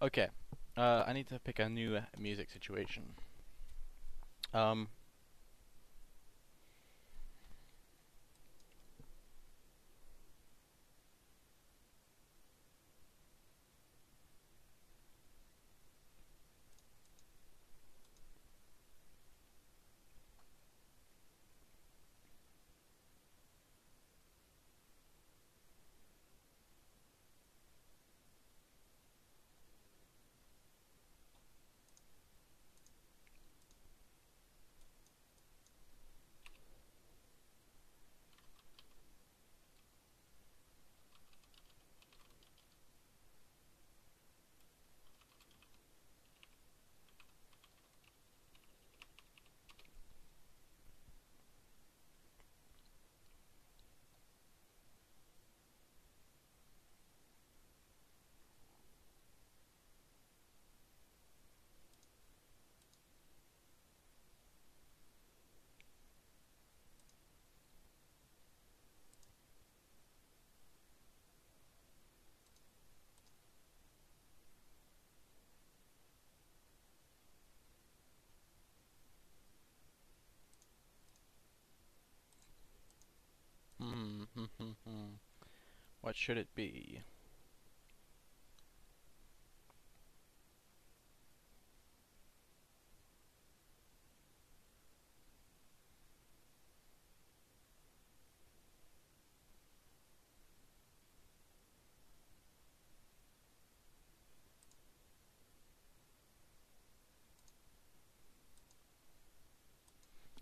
Okay. I need to pick a new music situation. Um, what should it be?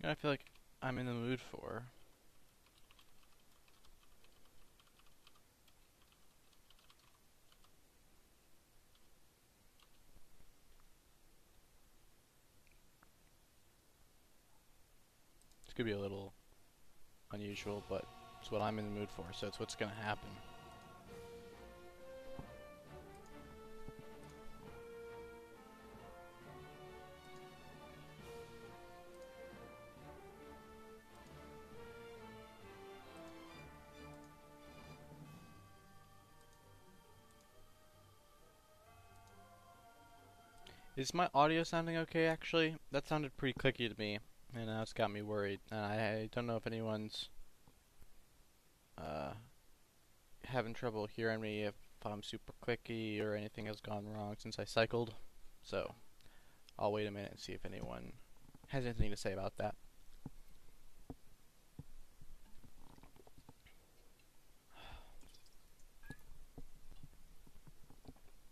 I feel like I'm in the mood for. This could be a little unusual, but it's what I'm in the mood for, so it's what's gonna happen. Is my audio sounding okay, actually? That sounded pretty clicky to me, and now it's got me worried. And I don't know if anyone's uh, having trouble hearing me, if I'm super clicky or anything has gone wrong since I cycled. So I'll wait a minute and see if anyone has anything to say about that.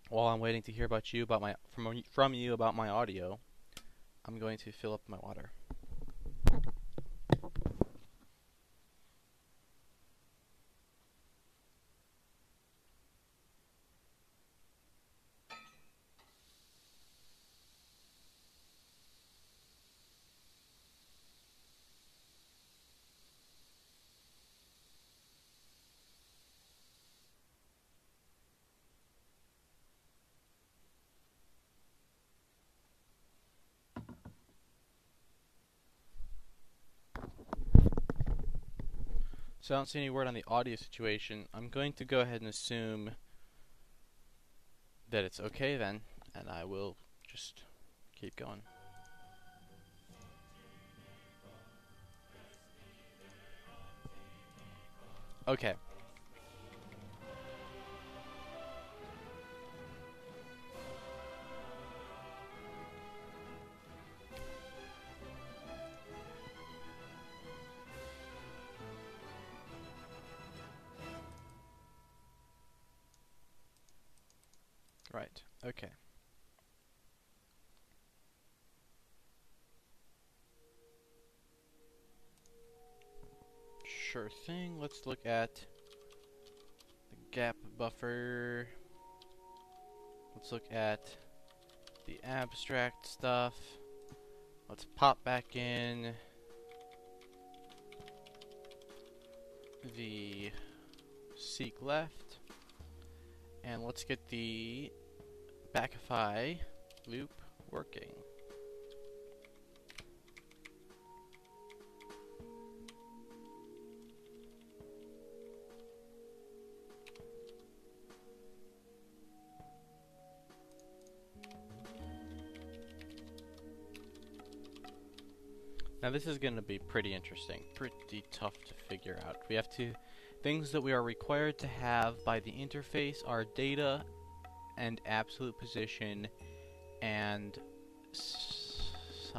While I'm waiting to hear about you about my from you about my audio, I'm going to fill up my water. So I don't see any word on the audio situation. I'm going to go ahead and assume that it's okay then, and I will just keep going. Okay. Right. Okay. Sure thing. Let's look at the gap buffer. Let's look at the abstract stuff. Let's pop back in the seek left, and let's get the backify loop working. Now this is going to be pretty interesting, pretty tough to figure out. We have to, things that we are required to have by the interface are data and absolute position and size.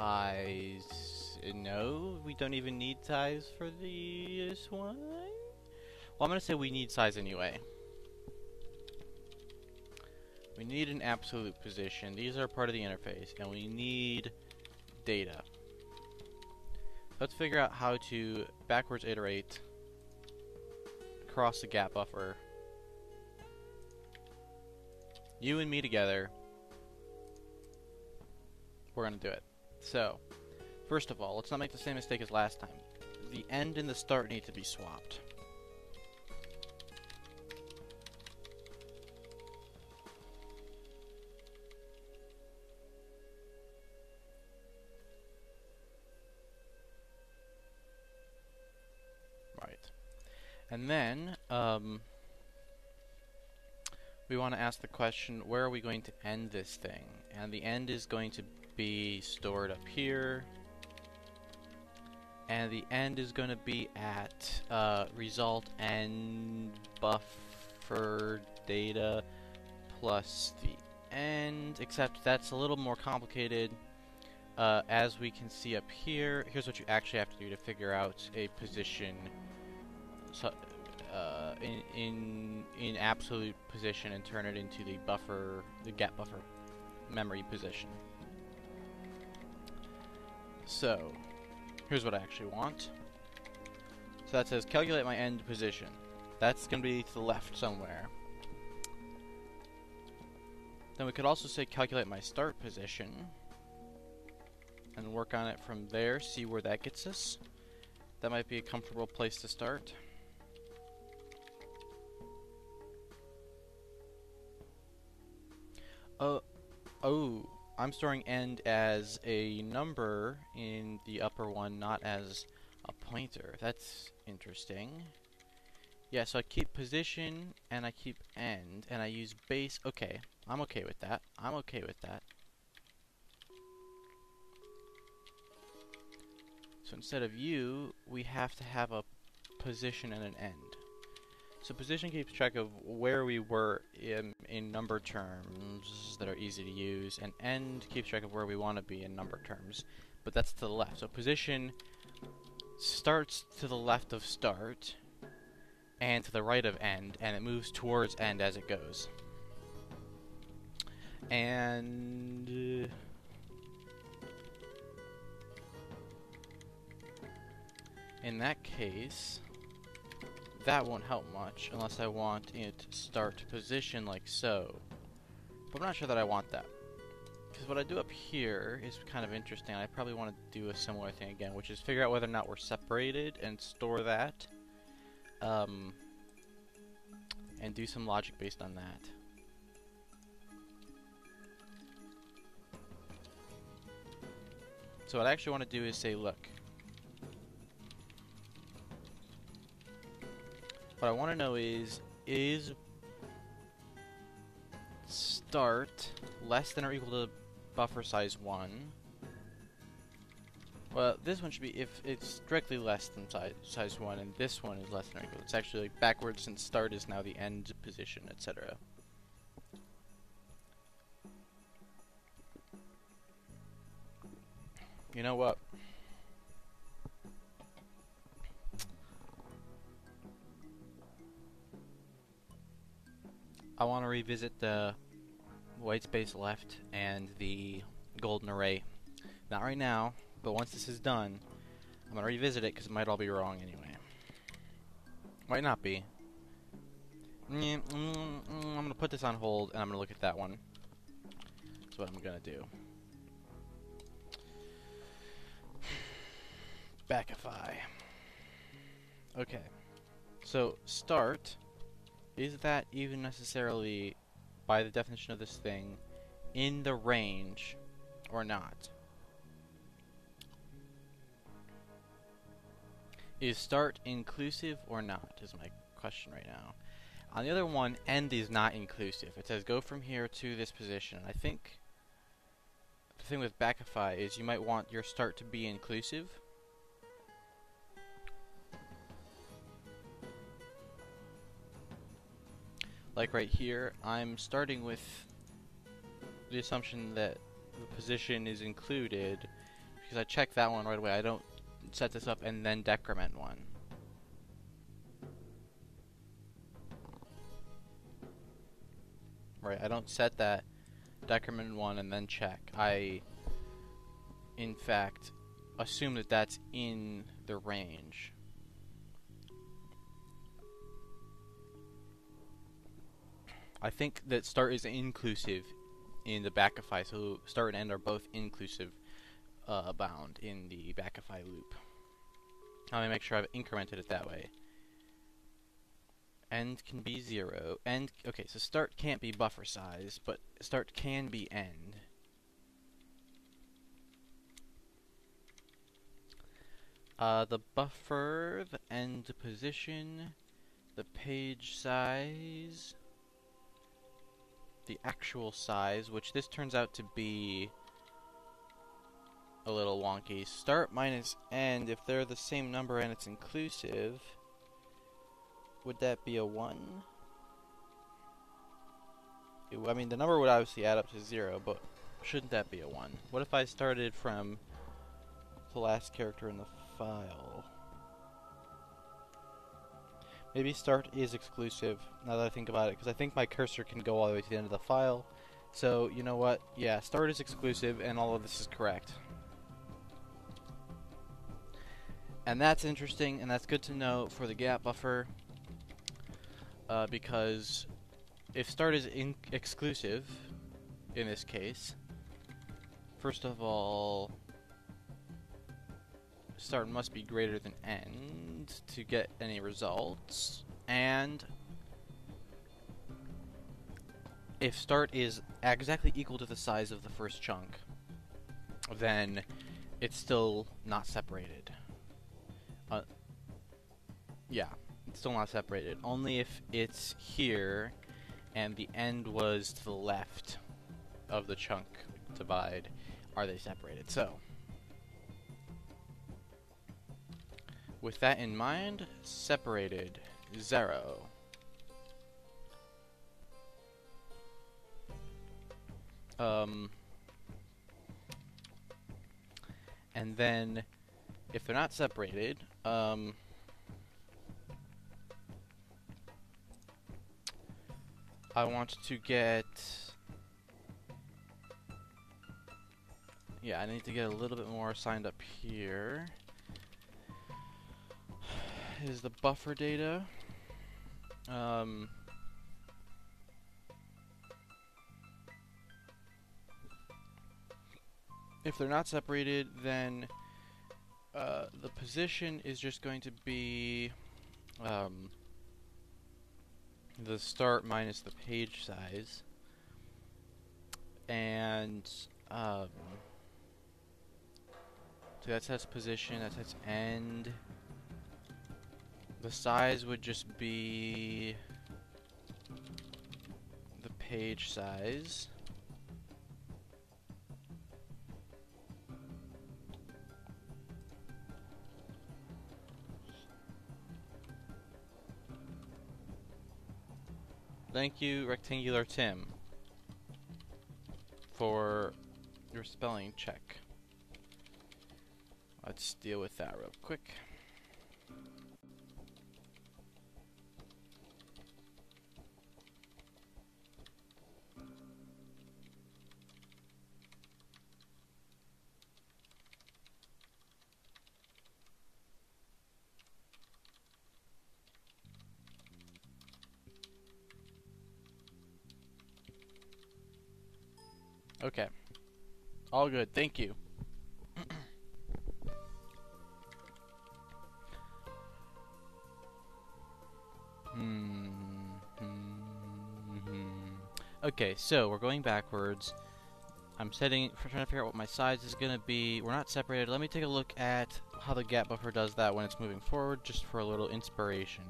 No, we don't even need size for this one. Well, I'm going to say we need size anyway. We need an absolute position. These are part of the interface, and we need data. Let's figure out how to backwards iterate across the gap buffer. You and me together. We're gonna do it. So, first of all, let's not make the same mistake as last time. The end and the start need to be swapped. And then, we want to ask the question, where are we going to end this thing? And the end is going to be stored up here. And the end is going to be at result end buffer data plus the end, except that's a little more complicated. As we can see up here, here's what you actually have to do to figure out a position. So, in absolute position and turn it into the buffer, the gap buffer memory position. So, here's what I actually want. So that says calculate my end position. That's going to be to the left somewhere. Then we could also say calculate my start position and work on it from there, see where that gets us. That might be a comfortable place to start. Oh, I'm storing end as a number in the upper one, not as a pointer. That's interesting. Yeah, so I keep position, and I keep end, and I use base. Okay, I'm okay with that. I'm okay with that. So instead of you, we have to have a position and an end. So position keeps track of where we were in number terms that are easy to use, and end keeps track of where we want to be in number terms, but that's to the left. So position starts to the left of start and to the right of end, and it moves towards end as it goes. And in that case, that won't help much unless I want it to start position like so. But I'm not sure that I want that. Because what I do up here is kind of interesting. I probably want to do a similar thing again, which is figure out whether or not we're separated and store that. And do some logic based on that. So what I actually want to do is say, look, what I want to know is start less than or equal to buffer size 1? Well, this one should be if it's directly less than size 1, and this one is less than or equal. It's actually like backwards since start is now the end position, etc. You know what? I want to revisit the white space left and the golden array. Not right now, but once this is done, I'm going to revisit it because it might all be wrong anyway. Might not be. I'm going to put this on hold and I'm going to look at that one. That's what I'm going to do. Backify. Okay. So, start. Is that even necessarily, by the definition of this thing, in the range or not? Is start inclusive or not, is my question right now. On the other one, end is not inclusive. It says go from here to this position. I think the thing with Backify is you might want your start to be inclusive, Like right here, I'm starting with the assumption that the position is included because I check that one right away. I don't set this up and then decrement one. Right, I don't set that decrement one and then check. I, in fact, assume that that's in the range. I think that start is inclusive in the backify, so start and end are both inclusive bound in the backify loop. Let me make sure I've incremented it that way. End can be 0. End, okay, so start can't be buffer size, but start can be end. The buffer, the end position, the page size, the actual size, which this turns out to be a little wonky. Start minus end, if they're the same number and it's inclusive, would that be a 1? I mean, the number would obviously add up to 0, but shouldn't that be a 1? What if I started from the last character in the file? Maybe start is exclusive, now that I think about it, because I think my cursor can go all the way to the end of the file. So, you know what? Yeah, start is exclusive, and all of this is correct. And that's interesting, and that's good to know for the gap buffer. Because if start is exclusive, in this case, first of all, start must be greater than end to get any results, and if start is exactly equal to the size of the first chunk, then it's still not separated. Yeah. It's still not separated. Only if it's here and the end was to the left of the chunk divide are they separated. So, with that in mind, separated 0. And then if they're not separated, I want to get, yeah, I need to get a little bit more signed up here. Is the buffer data. If they're not separated, then the position is just going to be the start minus the page size, and so that sets position, that sets end. The size would just be the page size. Thank you, Rectangular Tim, for your spelling check. Let's deal with that real quick. Okay. All good. Thank you. Okay, so we're going backwards. I'm trying to figure out what my size is going to be. We're not separated. Let me take a look at how the gap buffer does that when it's moving forward, just for a little inspiration.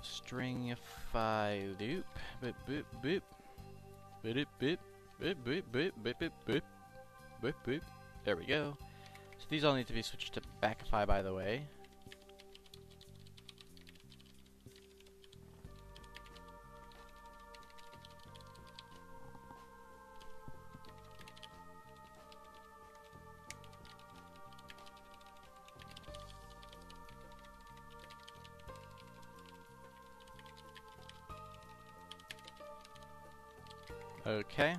Stringify loop. Boop, boop, boop. Boop, boop. Boop, boop, boop, boop, boop, boop, boop, boop. There we go. So these all need to be switched to backify, by the way. Okay.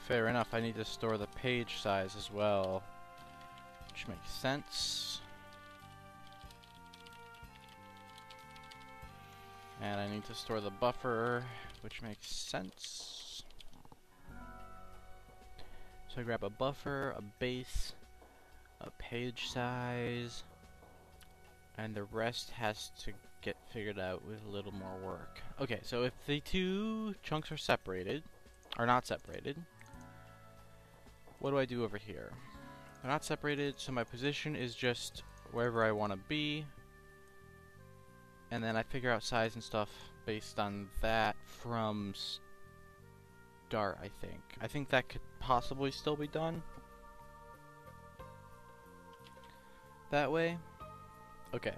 Fair enough, I need to store the page size as well, which makes sense. And I need to store the buffer, which makes sense. So I grab a buffer, a base, a page size, and the rest has to get figured out with a little more work. Okay, so if the two chunks are separated, are not separated, what do I do over here? They're not separated, so my position is just wherever I want to be, and then I figure out size and stuff based on that from start, I think. I think that could possibly still be done that way. Okay.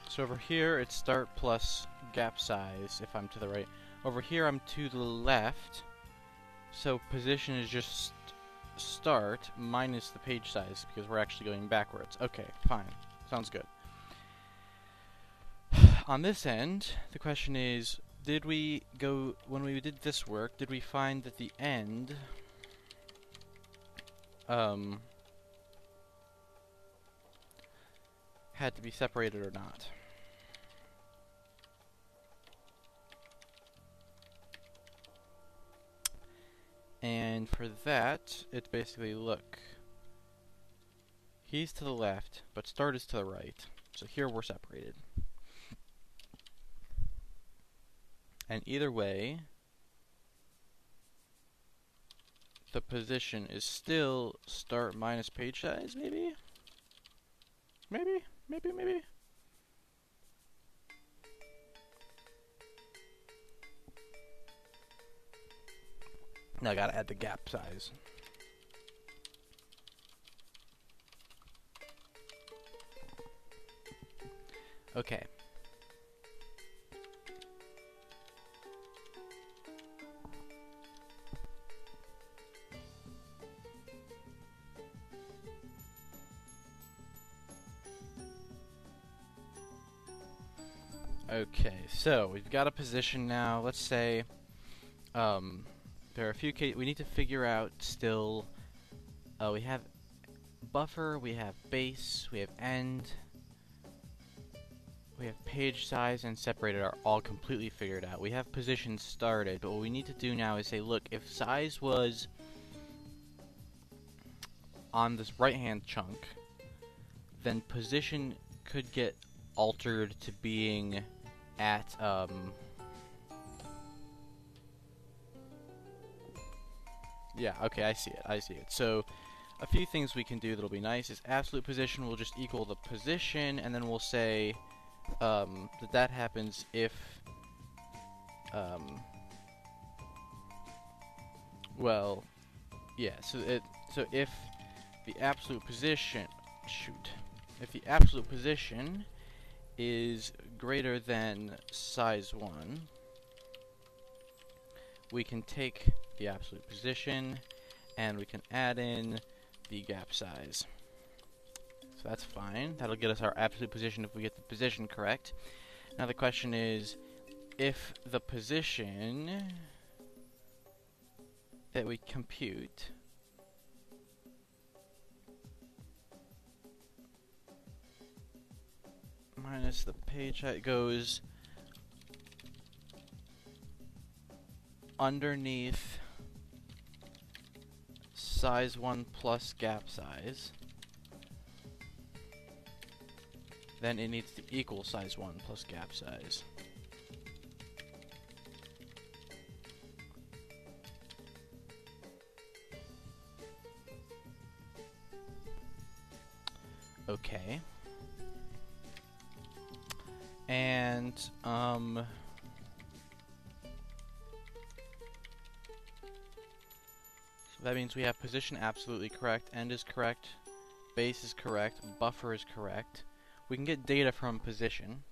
So over here, it's start plus gap size if I'm to the right. Over here, I'm to the left. So position is just start minus the page size because we're actually going backwards. Okay, fine. Sounds good. On this end, the question is, did we go, when we did this work, did we find that the end had to be separated or not? And for that, it's basically, look, he's to the left, but start is to the right. So here we're separated. And either way, the position is still start minus page size, maybe? Maybe? Now I gotta add the gap size. Okay. Okay, so we've got a position now. Let's say there are a few cases we need to figure out still. We have buffer, we have base, we have end, we have page size, and separated are all completely figured out. We have position started, but what we need to do now is say, look, if size was on this right-hand chunk, then position could get altered to being at yeah, okay, I see it. So a few things we can do that'll be nice is absolute position will just equal the position, and then we'll say that happens if well, yeah, so if the absolute position if the absolute position is greater than size 1, we can take the absolute position and we can add in the gap size. So that's fine. That'll get us our absolute position if we get the position correct. Now the question is, if the position that we compute minus the page height goes underneath size 1 plus gap size, then it needs to equal size 1 plus gap size. Okay. And so that means we have position absolutely correct, end is correct, base is correct, buffer is correct. We can get data from position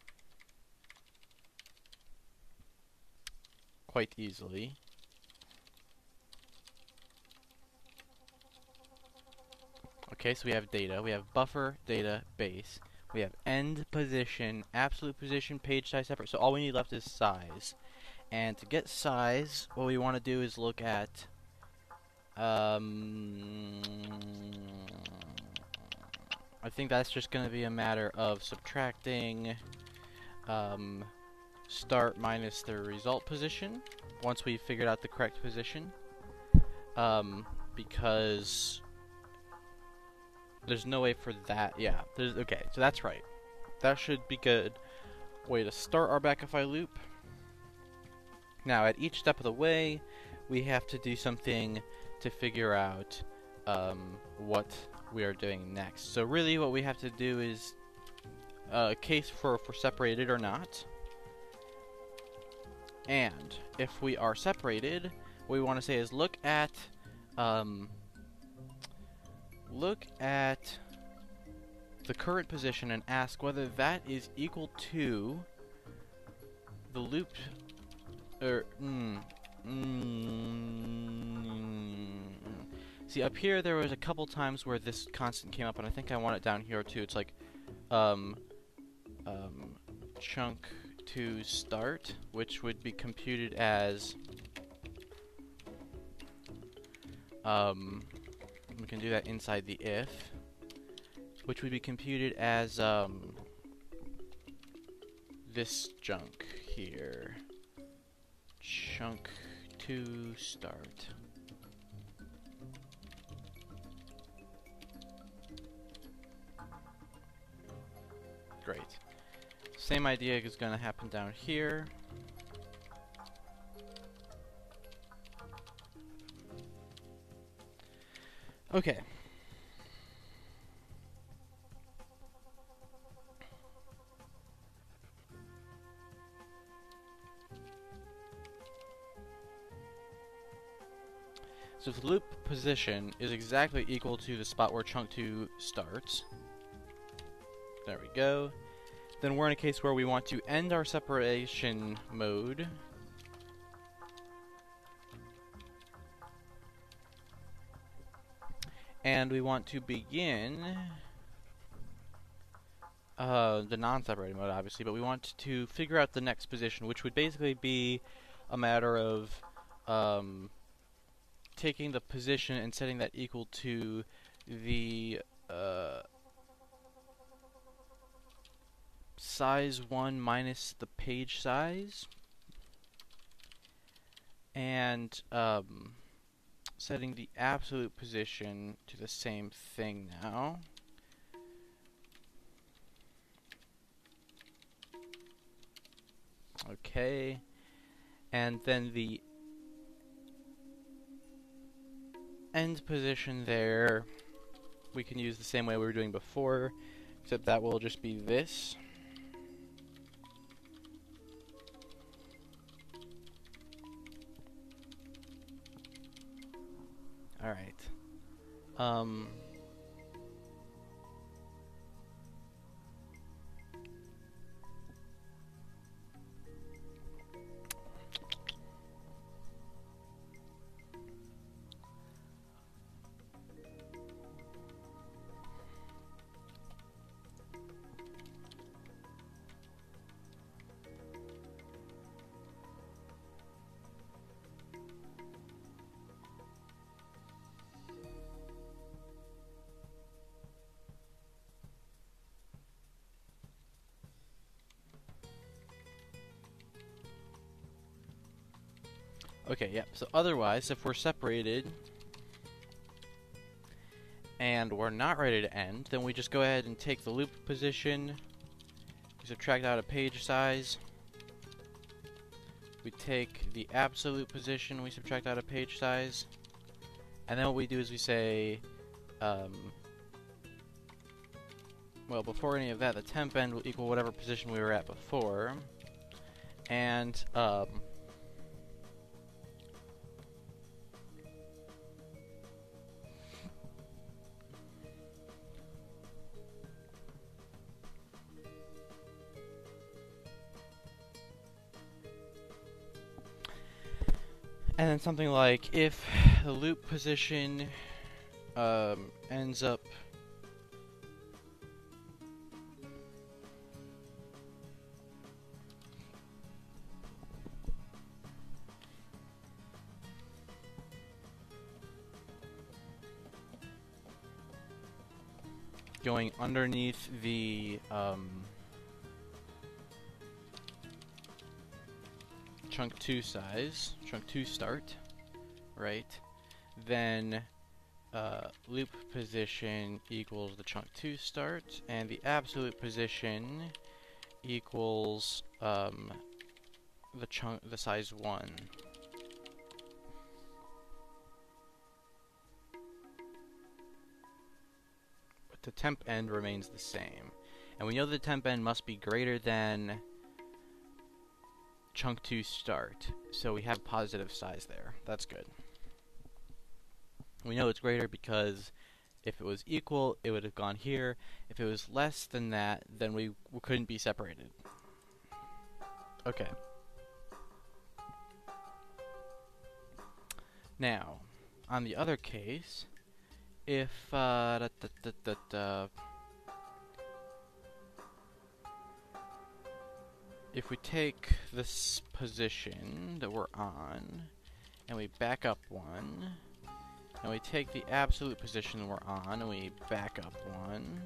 quite easily. Okay, so we have data, we have buffer, data, base. We have end position, absolute position, page size separate. So all we need left is size. And to get size, what we want to do is look at I think that's just going to be a matter of subtracting start minus the result position once we've figured out the correct position, because there's no way for that. Yeah, okay, so that's right. That should be good way to start our backify loop. Now at each step of the way we have to do something to figure out what we are doing next. So really what we have to do is a case for if we're separated or not. And if we are separated, what we want to say is look at the current position and ask whether that is equal to the loop See, up here there was a couple times where this constant came up, and I think I want it down here too. It's like chunk to start, which would be computed as we can do that inside the if, which would be computed as this chunk here. Chunk to start. Great. Same idea is going to happen down here. Okay. So if the loop position is exactly equal to the spot where chunk 2 starts, there we go, then we're in a case where we want to end our separation mode and we want to begin the non-separated mode, obviously, but we want to figure out the next position, which would basically be a matter of taking the position and setting that equal to the size 1 minus the page size, and setting the absolute position to the same thing now. Okay, and then the end position there we can use the same way we were doing before, except that will just be this. Alright. Okay, yep, so otherwise, if we're separated and we're not ready to end, then we just go ahead and take the loop position, we subtract out a page size, we take the absolute position, we subtract out a page size, and then what we do is we say, well, before any of that, the temp end will equal whatever position we were at before, and then something like if the loop position ends up going underneath the chunk 2 size, chunk 2 start, right? Then loop position equals the chunk 2 start, and the absolute position equals the size 1. But the temp end remains the same. And we know the temp end must be greater than chunk 2 start, so we have positive size there. That's good. We know it's greater because if it was equal, it would have gone here. If it was less than that, then we couldn't be separated. Okay. Now, on the other case, if if we take this position that we're on, and we back up 1, and we take the absolute position we're on, and we back up 1,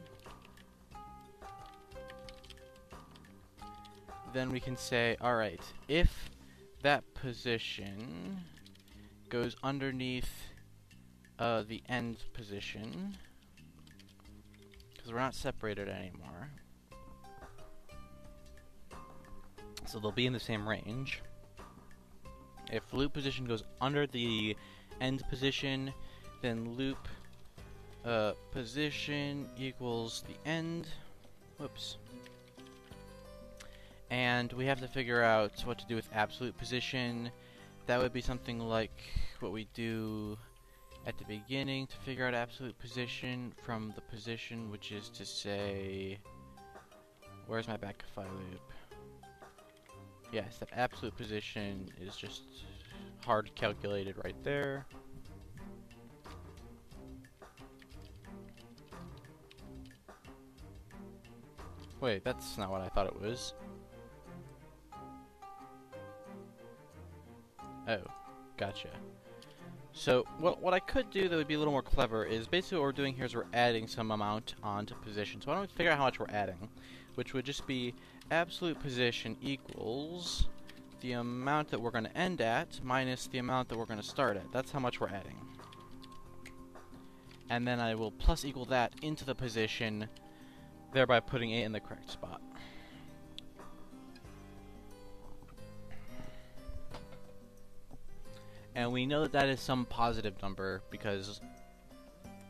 then we can say, alright, if that position goes underneath the end position, because we're not separated anymore, so they'll be in the same range. If loop position goes under the end position, then loop position equals the end. Whoops. And we have to figure out what to do with absolute position. That would be something like what we do at the beginning to figure out absolute position from the position, which is to say, where's my backify loop? Yes, that absolute position is just hard calculated right there. Wait, that's not what I thought it was. Oh, gotcha. So, what I could do that would be a little more clever is basically what we're doing here is we're adding some amount onto position. So why don't we figure out how much we're adding, which would just be absolute position equals the amount that we're going to end at minus the amount that we're going to start at. That's how much we're adding. And then I will plus equal that into the position, thereby putting it in the correct spot. And we know that that is some positive number because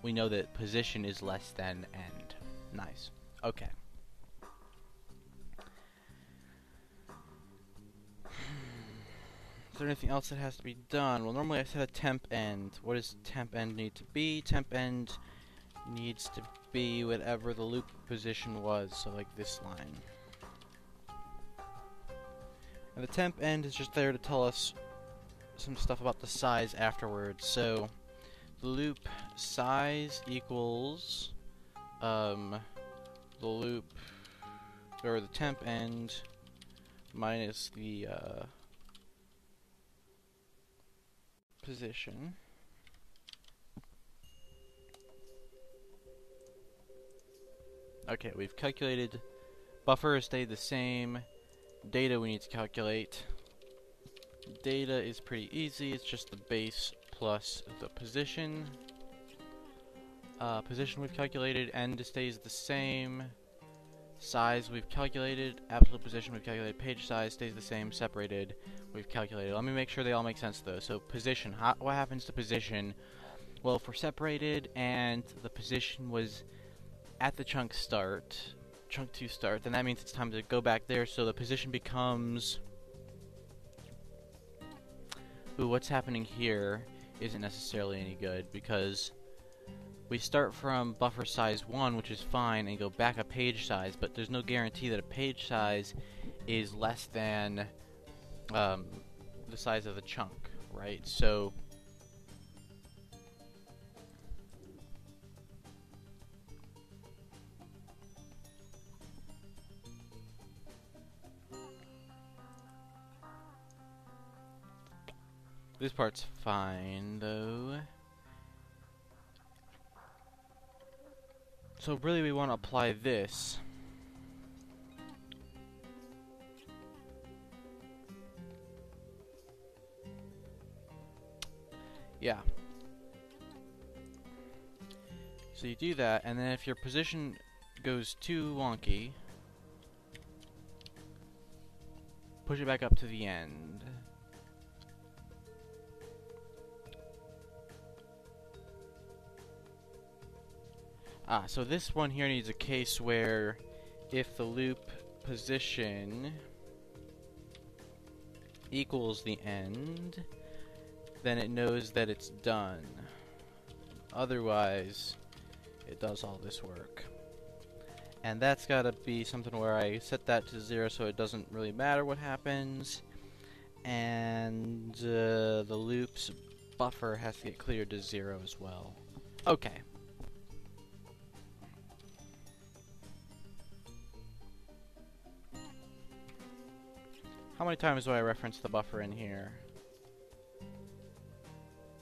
we know that position is less than end. Nice. Okay. Is there anything else that has to be done? Well, normally I set a temp end. What does temp end need to be? Temp end needs to be whatever the loop position was, so like this line. And the temp end is just there to tell us some stuff about the size afterwards. So the loop size equals the loop, or the temp end minus the position. Okay, we've calculated buffer has stayed the same. Data we need to calculate. Data is pretty easy, it's just the base plus the position. Position we've calculated, end stays the same. Size we've calculated, absolute position we've calculated, page size stays the same, separated we've calculated. Let me make sure they all make sense though. So position, what happens to position? Well, if we're separated and the position was at the chunk 2 start, then that means it's time to go back there, so the position becomes... Ooh, what's happening here isn't necessarily any good, because we start from buffer size 1, which is fine, and go back a page size, but there's no guarantee that a page size is less than the size of the chunk, right? So this part's fine, though. So really we want to apply this. Yeah. So you do that, and then if your position goes too wonky, push it back up to the end. So this one here needs a case where if the loop position equals the end, then it knows that it's done. Otherwise, it does all this work. And that's gotta be something where I set that to 0 so it doesn't really matter what happens. And the loop's buffer has to get cleared to 0 as well. Okay. How many times do I reference the buffer in here?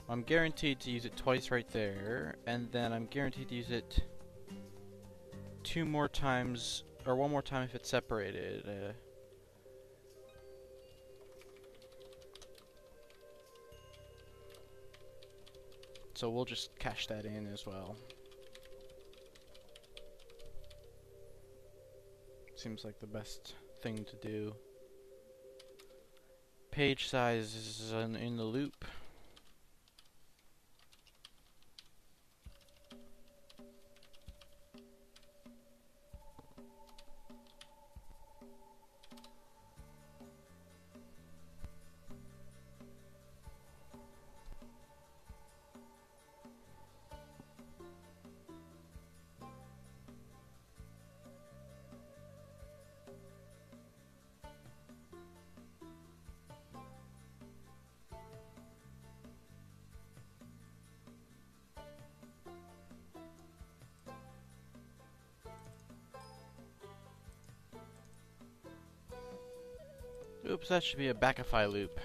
I'm guaranteed to use it twice right there, and then I'm guaranteed to use it 2 more times, or 1 more time if it's separated. So we'll just cache that in as well. Seems like the best thing to do. Page size is in the loop. Oops, that should be a backify loop.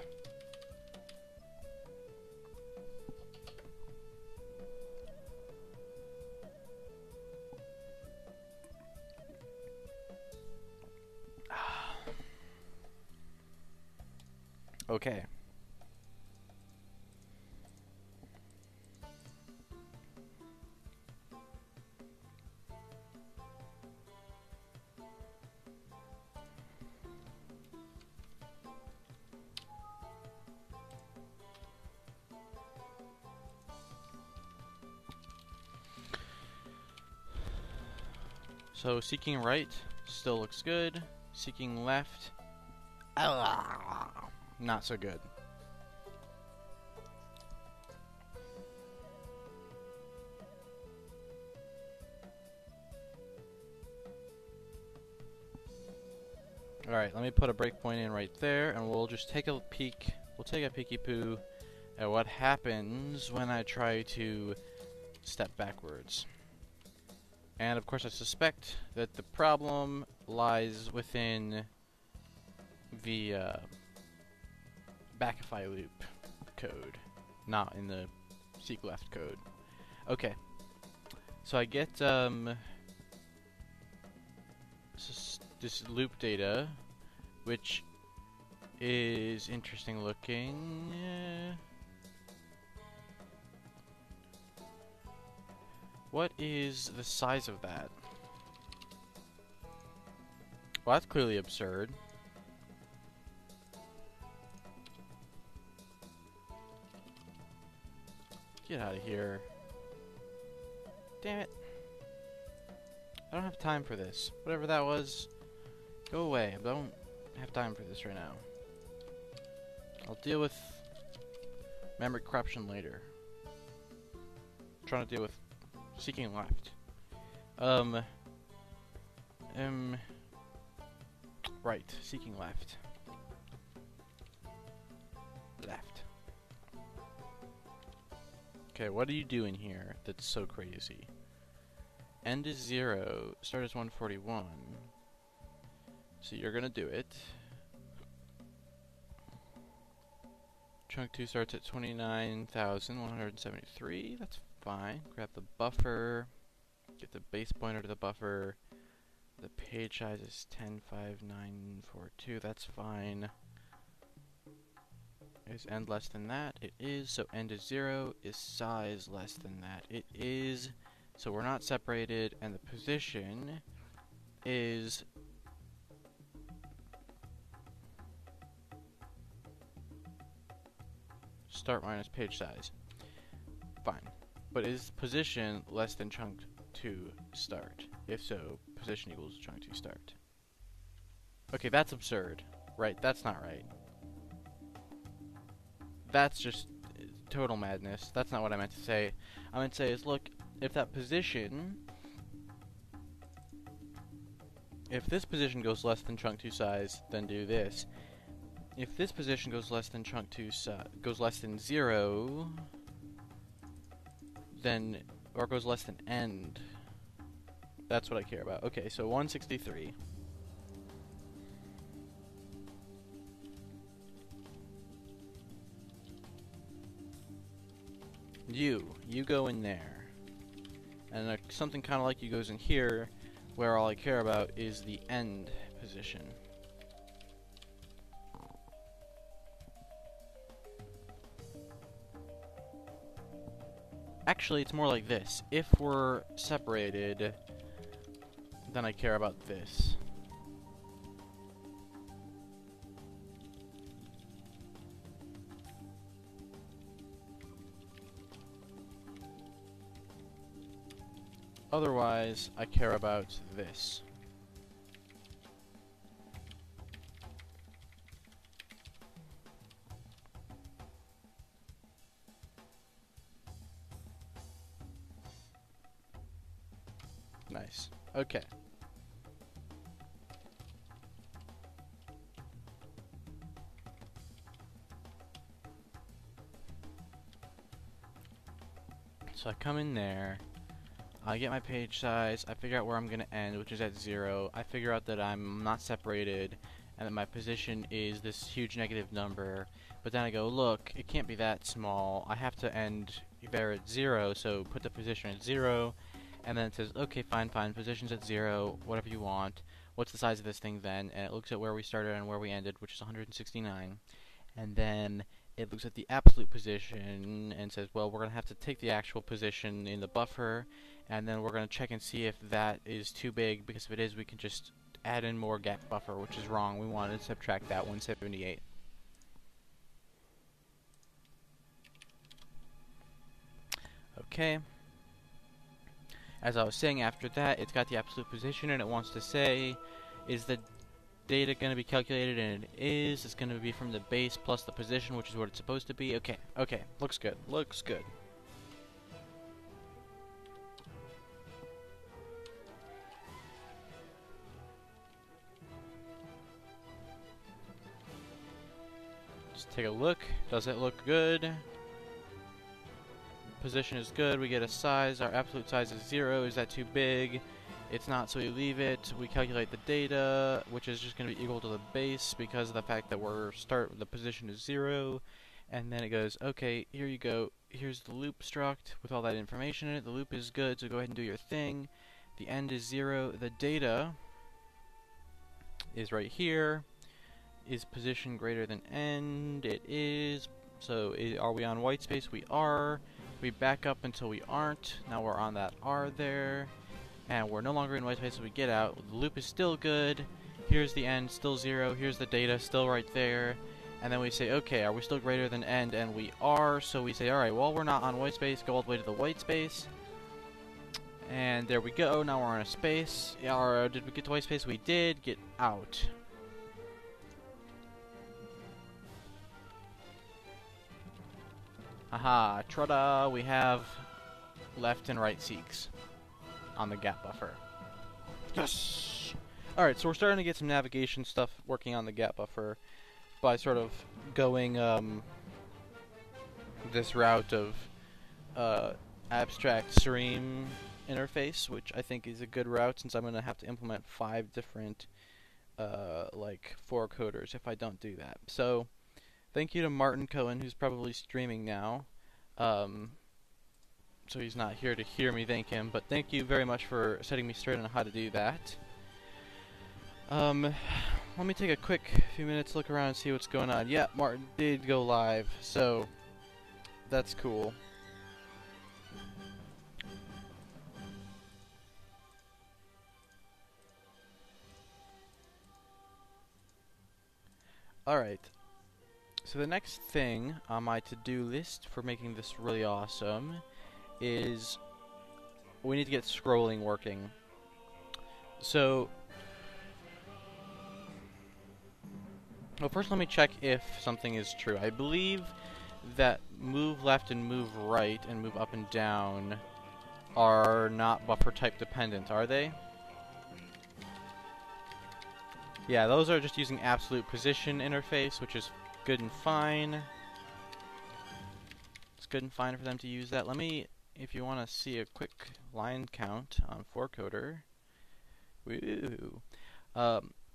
Okay. So seeking right still looks good. Seeking left, not so good. Alright, let me put a breakpoint in right there, and we'll just take a peek. We'll take a peeky poo at what happens when I try to step backwards. And of course I suspect that the problem lies within the backify loop code, not in the seek left code. Okay, so I get this loop data, which is interesting looking. What is the size of that? Well, that's clearly absurd. Get out of here. Damn it. I don't have time for this. Whatever that was, go away. I don't have time for this right now. I'll deal with memory corruption later. I'm trying to deal with seeking left. Right, seeking left. Left. Okay, what are you doing here that's so crazy? End is 0, start is 141. So you're gonna do it. Chunk 2 starts at 29,173. That's fine. Grab the buffer. Get the base pointer to the buffer. The page size is 105942. That's fine. Is end less than that? It is. So end is 0. Is size less than that? It is. So we're not separated, and the position is start minus page size. Fine. But is position less than chunk 2 start? If so, position equals chunk 2 start. Okay, that's absurd. Right, that's not right. That's just total madness. That's not what I meant to say. I meant to say is, look, if that position, if this position goes less than chunk 2 size, then do this. If this position goes less than chunk 2 goes less than 0, then, or goes less than end. That's what I care about. Okay, so 163. You go in there. And something kind of like you goes in here, where all I care about is the end position. Actually, it's more like this. If we're separated, then I care about this. Otherwise, I care about this. Nice. Okay. So I come in there. I get my page size, I figure out where I'm going to end, which is at 0. I figure out that I'm not separated, and that my position is this huge negative number. But then I go, look, it can't be that small. I have to end there at 0, so put the position at 0. And then it says, okay, fine, position's at 0, whatever you want. What's the size of this thing then? And it looks at where we started and where we ended, which is 169. And then it looks at the absolute position and says, well, we're going to have to take the actual position in the buffer, and then we're going to check and see if that is too big, because if it is, we can just add in more gap buffer, which is wrong. We want to subtract that 178. Okay. As I was saying, after that, it's got the absolute position, and it wants to say, is the data going to be calculated? And it is. It's going to be from the base plus the position, which is what it's supposed to be. Okay, okay, looks good, looks good. Just take a look. Does it look good? Position is good. We get a size. Our absolute size is 0. Is that too big? It's not, so we leave it. We calculate the data, which is just going to be equal to the base because of the fact that the position is 0. And then it goes, okay, here you go. Here's the loop struct with all that information in it. The loop is good, so go ahead and do your thing. The end is 0. The data is right here. Is position greater than end? It is. So are we on white space? We are. We back up until we aren't. Now we're on that R there. And we're no longer in white space, so we get out. The loop is still good. Here's the end, still 0. Here's the data, still right there. And then we say, okay, are we still greater than end? And we are, so we say, alright, well, we're not on white space. Go all the way to the white space. And there we go. Now we're on a space. Or did we get to white space? We did. Get out. Aha, ta-da, we have left and right seeks on the gap buffer. Yes! Alright, so we're starting to get some navigation stuff working on the gap buffer by sort of going this route of abstract stream interface, which I think is a good route since I'm going to have to implement 5 different like 4coders if I don't do that. So thank you to Martin Cohen, who's probably streaming now. So he's not here to hear me thank him, but thank you very much for setting me straight on how to do that. Let me take a quick few minutes, look around and see what's going on. Yeah, Martin did go live, so that's cool. Alright, so the next thing on my to-do list for making this really awesome is we need to get scrolling working. So, well, first let me check if something is true. I believe that move left and move right and move up and down are not buffer type dependent, are they? Yeah, those are just using absolute position interface, which is good and fine. It's good and fine for them to use that. Let me, if you want to see a quick line count on 4coder. Woo!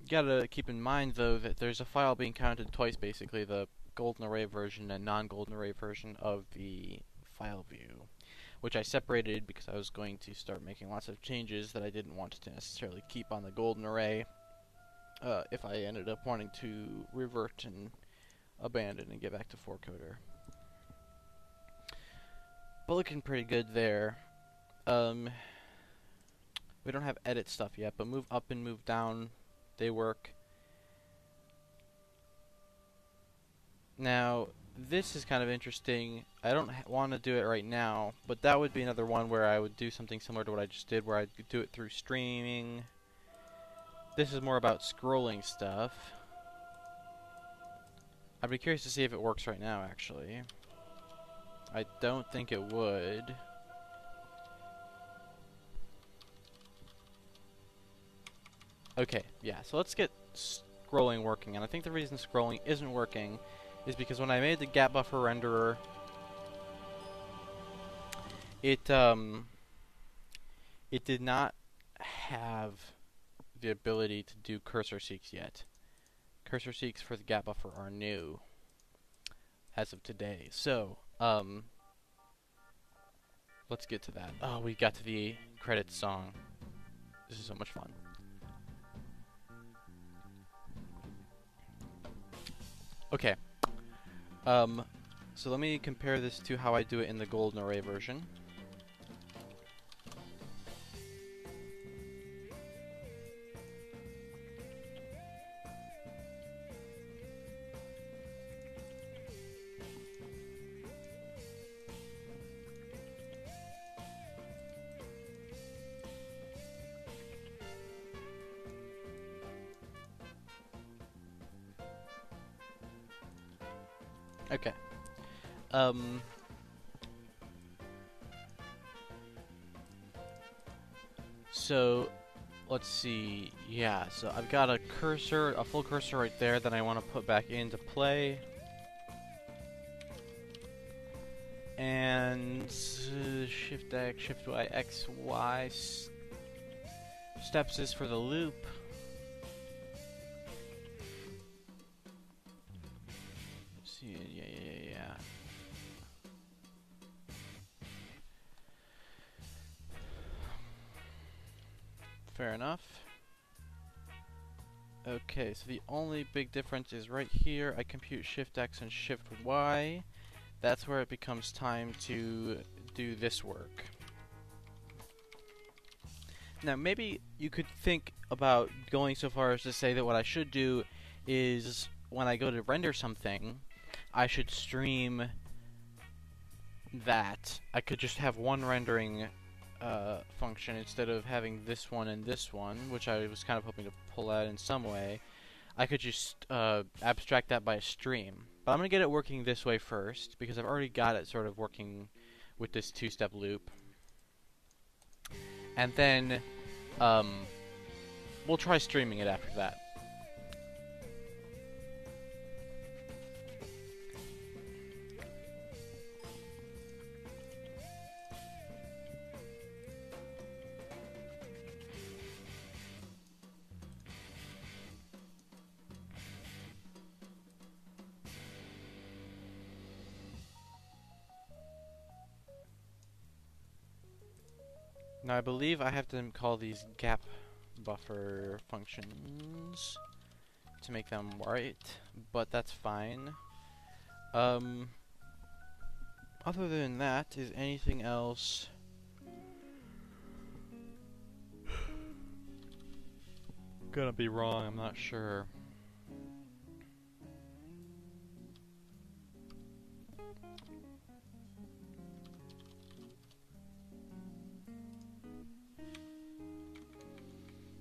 Gotta keep in mind though that there's a file being counted twice, basically the golden array version and non-golden array version of the file view, which I separated because I was going to start making lots of changes that I didn't want to necessarily keep on the golden array if I ended up wanting to revert and abandon and get back to 4coder. But looking pretty good there. We don't have edit stuff yet, but move up and move down, they work. Now, this is kind of interesting. I don't want to do it right now, but that would be another one where I would do something similar to what I just did, where I'd do it through streaming. This is more about scrolling stuff. I'd be curious to see if it works right now, actually. I don't think it would. Okay, yeah, so let's get scrolling working, and I think the reason scrolling isn't working is because when I made the gap buffer renderer, it did not have the ability to do cursor seeks yet. Cursor seeks for the gap buffer are new as of today. So, let's get to that. Oh, we got to the credits song. This is so much fun. Okay. So let me compare this to how I do it in the golden array version. Okay. So let's see. Yeah, so I've got a cursor, a full cursor right there that I want to put back into play. And Shift X, Shift Y, X, Y. Steps is for the loop. Yeah. Fair enough. Okay, so the only big difference is right here. I compute Shift X and Shift Y. That's where it becomes time to do this work. Now, maybe you could think about going so far as to say that what I should do is when I go to render something, I should stream that. I could just have one rendering function instead of having this one and this one, which I was kind of hoping to pull out in some way. I could just abstract that by a stream. But I'm going to get it working this way first, because I've already got it sort of working with this two-step loop. And then we'll try streaming it after that. Now I believe I have to call these gap buffer functions to make them right, but that's fine. Other than that, is anything else gonna be wrong? I'm not sure.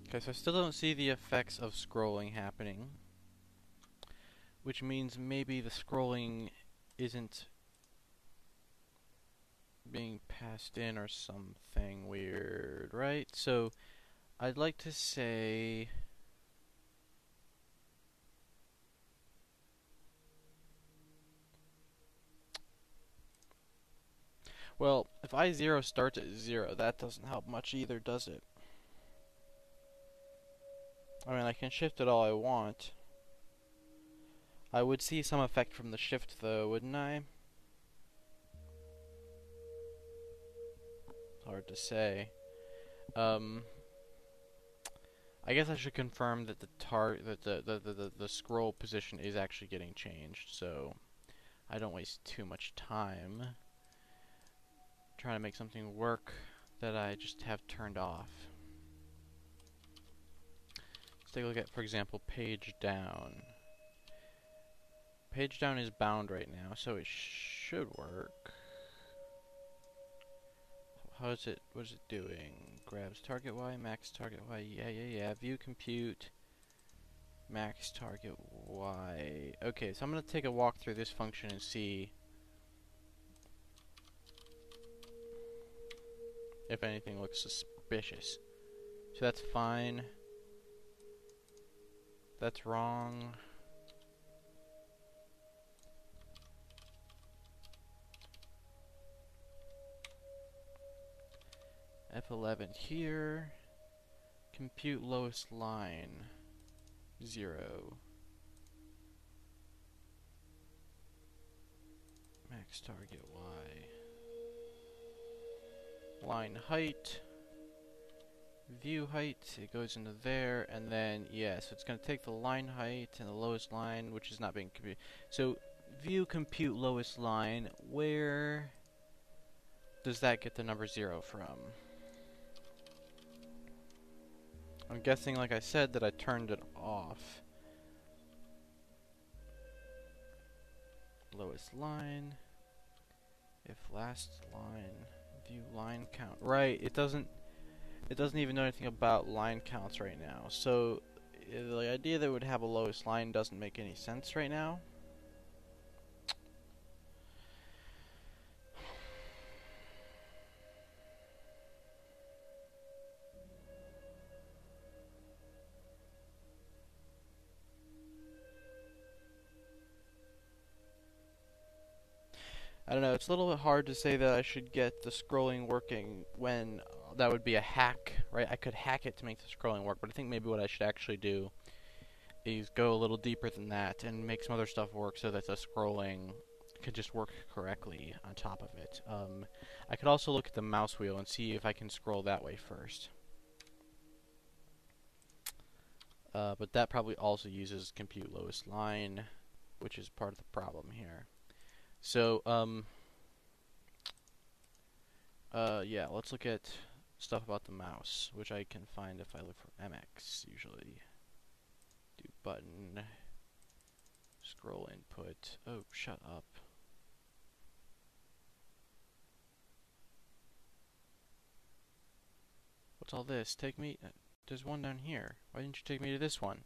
Okay, so I still don't see the effects of scrolling happening, which means maybe the scrolling isn't being passed in or something weird, right? So I'd like to say well, if I0 starts at 0, that doesn't help much either, does it? I mean, I can shift it all I want. I would see some effect from the shift though, wouldn't I? Hard to say. I guess I should confirm that the scroll position is actually getting changed, so I don't waste too much time trying to make something work that I just have turned off. Let's take a look at, for example, page down. Page down is bound right now, so it should work. How is it? What is it doing? Grabs target Y, max target Y. Yeah. View compute, max target Y. Okay, so I'm gonna take a walk through this function and see if anything looks suspicious. So that's fine. That's wrong. F11 here. Compute lowest line. 0. Max target Y. Line height. View height. It goes into there, and then, yeah, so it's going to take the line height and the lowest line, which is not being computed. So, view compute lowest line. Where does that get the number 0 from? I'm guessing, like I said, that I turned it off. Lowest line. If last line. View line count. Right, it doesn't even know anything about line counts right now. So the idea that it would have a lowest line doesn't make any sense right now. I don't know, it's a little bit hard to say that I should get the scrolling working when that would be a hack, right? I could hack it to make the scrolling work, but I think maybe what I should actually do is go a little deeper than that and make some other stuff work so that the scrolling could just work correctly on top of it. I could also look at the mouse wheel and see if I can scroll that way first. But that probably also uses compute lowest line, which is part of the problem here. So, yeah, let's look at stuff about the mouse, which I can find if I look for MX, usually. Do button, scroll input. Oh, shut up. What's all this? Take me... there's one down here. Why didn't you take me to this one?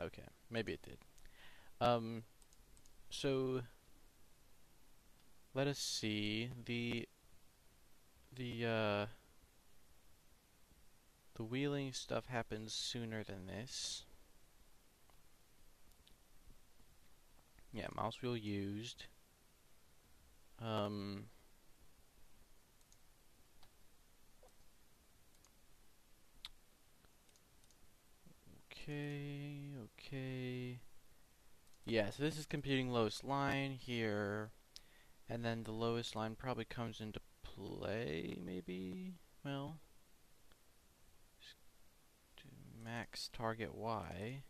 Okay, maybe it did. So let us see the wheeling stuff happens sooner than this. Yeah, mouse wheel used. Okay. Yeah, so this is computing lowest line here. And then the lowest line probably comes into play, maybe? Well, max target Y.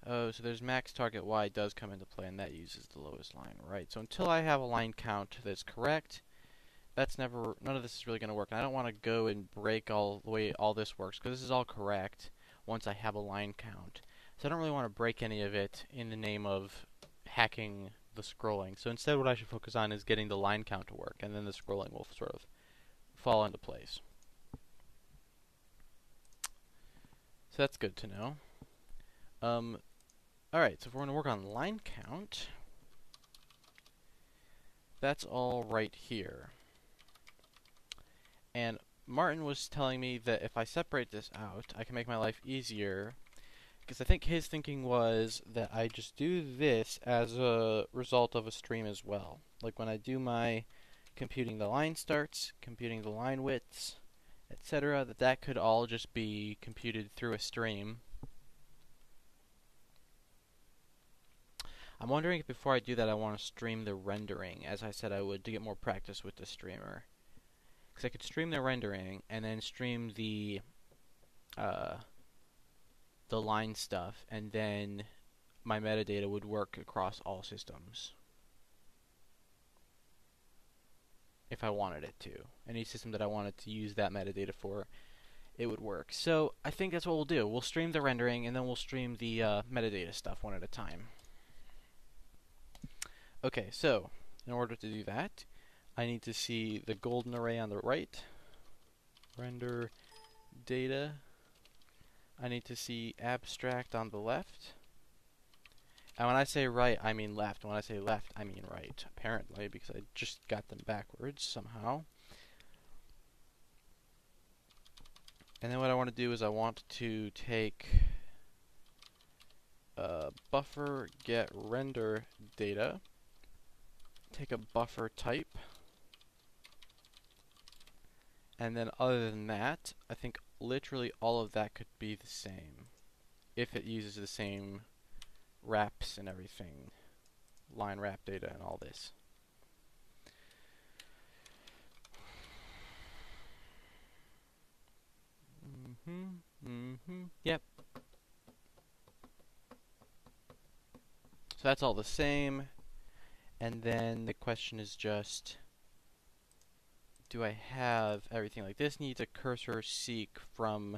Oh, so there's max target Y does come into play, and that uses the lowest line, right? So until I have a line count that's correct, none of this is really going to work. And I don't want to go and break all the way all this works, because this is all correct once I have a line count. So I don't really want to break any of it in the name of hacking the scrolling. So instead what I should focus on is getting the line count to work, and then the scrolling will sort of fall into place. So that's good to know. Alright, so if we're going to work on line count, that's all right here. And Martin was telling me that if I separate this out, I can make my life easier, because I think his thinking was that I just do this as a result of a stream as well. Like when I do my computing the line starts, computing the line widths, etc., that could all just be computed through a stream. I'm wondering if before I do that I want to stream the rendering, as I said I would, to get more practice with the streamer. Because I could stream the rendering and then stream the line stuff, and then my metadata would work across all systems. If I wanted it to. Any system that I wanted to use that metadata for, it would work. So I think that's what we'll do. We'll stream the rendering, and then we'll stream the metadata stuff one at a time. Okay, so in order to do that, I need to see the golden array on the right, render data. I need to see abstract on the left. And when I say right, I mean left. And when I say left, I mean right, apparently, because I just got them backwards somehow. And then what I want to do is I want to take buffer get render data, take a buffer type, and then other than that, I think literally all of that could be the same if it uses the same wraps and everything, line wrap data and all this. Yep. So that's all the same. And then the question is just, do I have everything? Like this needs a cursor seek from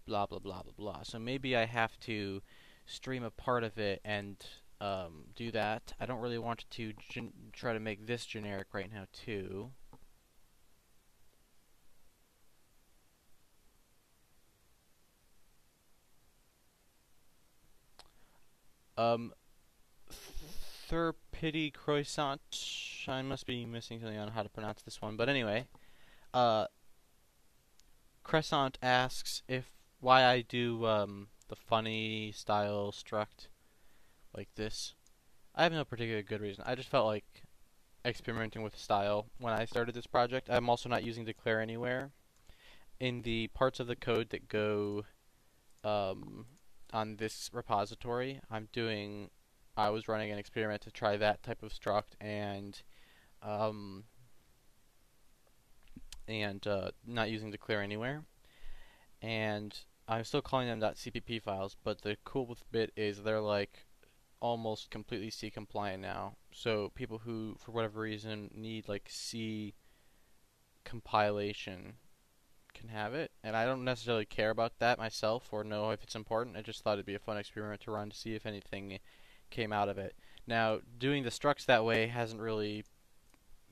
blah blah blah blah blah. So maybe I have to stream a part of it and do that. I don't really want to try to make this generic right now too. Thirpity croissant. I must be missing something on how to pronounce this one, but anyway, Crescent asks why I do the funny style struct like this. I have no particular good reason. I just felt like experimenting with style when I started this project. I'm also not using declare anywhere. In the parts of the code that go on this repository, I was running an experiment to try that type of struct and not using declare anywhere. And I'm still calling them .cpp files, but the cool bit is they're like almost completely C compliant now. So people who, for whatever reason, need like C compilation can have it. And I don't necessarily care about that myself or know if it's important. I just thought it'd be a fun experiment to run to see if anything came out of it. Now, doing the structs that way hasn't really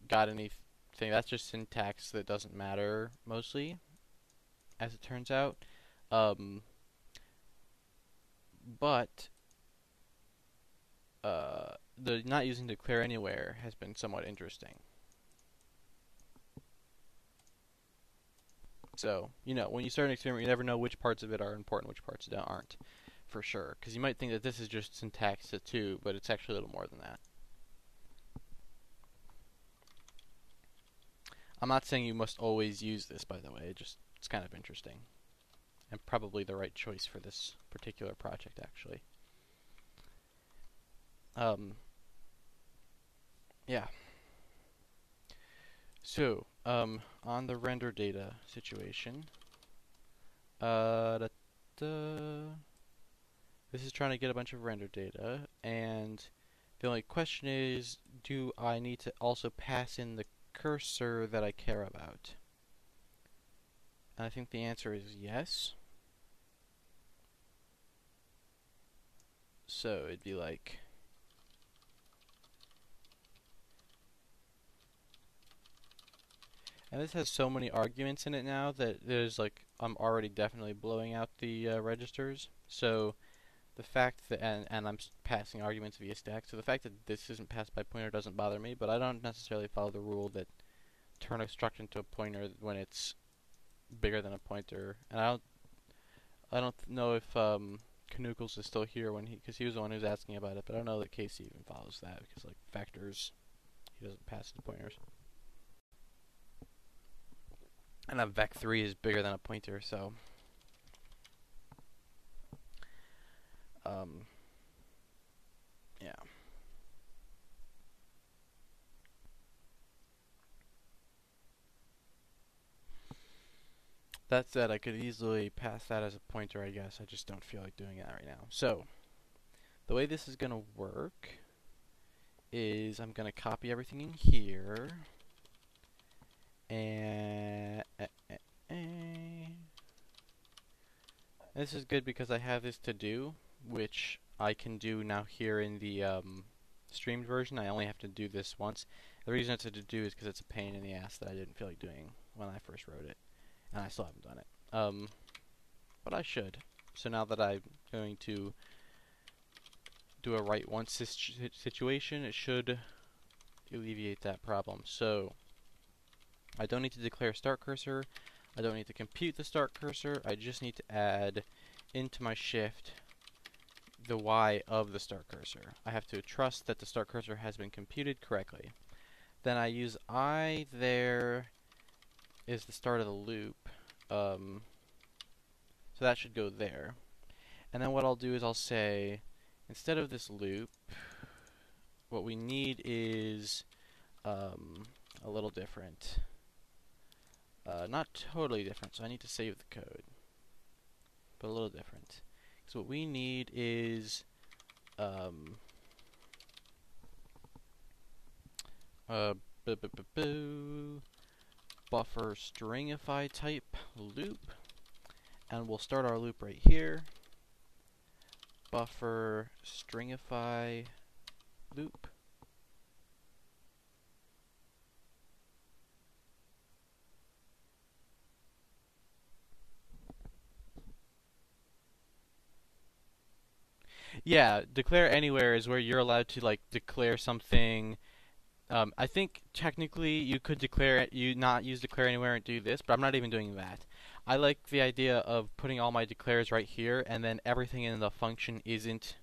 got anything. That's just syntax that doesn't matter mostly, as it turns out. But the not using declare anywhere has been somewhat interesting. So, when you start an experiment, you never know which parts of it are important, which parts aren't, for sure. Because you might think that this is just syntax too, but it's actually a little more than that. I'm not saying you must always use this, by the way. It's kind of interesting. And probably the right choice for this particular project, actually. Yeah. So, on the render data situation, da, da, this is trying to get a bunch of render data, and the only question is, do I need to also pass in the cursor that I care about? And I think the answer is yes. So it'd be like, and this has so many arguments in it now that there's like, I'm already definitely blowing out the registers. So the fact that, and I'm passing arguments via stack, so the fact that this isn't passed by pointer doesn't bother me, but I don't necessarily follow the rule that turn a struct into a pointer when it's bigger than a pointer. And I don't know if Canuckles is still here because he was the one who's asking about it, but I don't know that Casey even follows that because like vectors, he doesn't pass to pointers. And a vec3 is bigger than a pointer, so yeah. That said, I could easily pass that as a pointer, I guess. I just don't feel like doing that right now. So, the way this is going to work is I'm going to copy everything in here. And this is good because I have this to do, which I can do now here in the streamed version. I only have to do this once. The reason it's a to do is because it's a pain in the ass that I didn't feel like doing when I first wrote it. And I still haven't done it. But I should. So now that I'm going to do a write once situation, it should alleviate that problem. So I don't need to declare start cursor. I don't need to compute the start cursor. I just need to add into my shift the y of the start cursor. I have to trust that the start cursor has been computed correctly. Then I use I there is the start of the loop. So that should go there. And then what I'll do is I'll say, instead of this loop, what we need is a little different. Not totally different, so I need to save the code. But a little different. So what we need is buffer stringify type loop, and we'll start our loop right here. Buffer stringify loop. Yeah, declare anywhere is where you're allowed to like declare something. I think technically you could not use declare anywhere and do this, but I'm not even doing that. I like the idea of putting all my declares right here, and then everything in the function isn't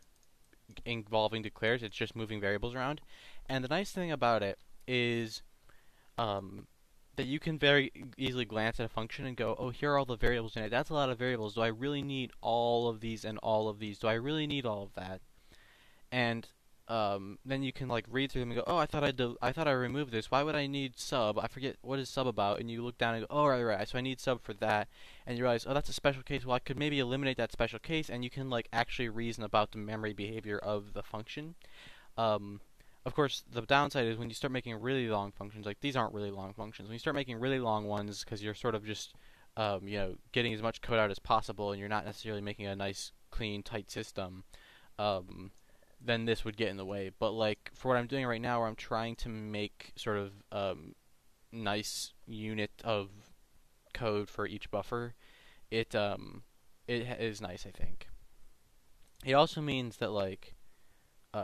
involving declares, it's just moving variables around. And the nice thing about it is that you can very easily glance at a function and go, oh, here are all the variables in it. That's a lot of variables. Do I really need all of these and all of these? Do I really need all of that? And then you can like read through them and go, oh, I thought I removed this. Why would I need sub? I forget what is sub about. And you look down and go, oh, right. So I need sub for that. And you realize, oh, that's a special case. Well, I could maybe eliminate that special case. And you can like actually reason about the memory behavior of the function. Of course, the downside is when you start making really long functions, like these aren't really long functions. When you start making really long ones, because you're sort of just, getting as much code out as possible, and you're not necessarily making a nice, clean, tight system, then this would get in the way. But like for what I'm doing right now, where I'm trying to make sort of nice unit of code for each buffer, it is nice, I think. It also means that like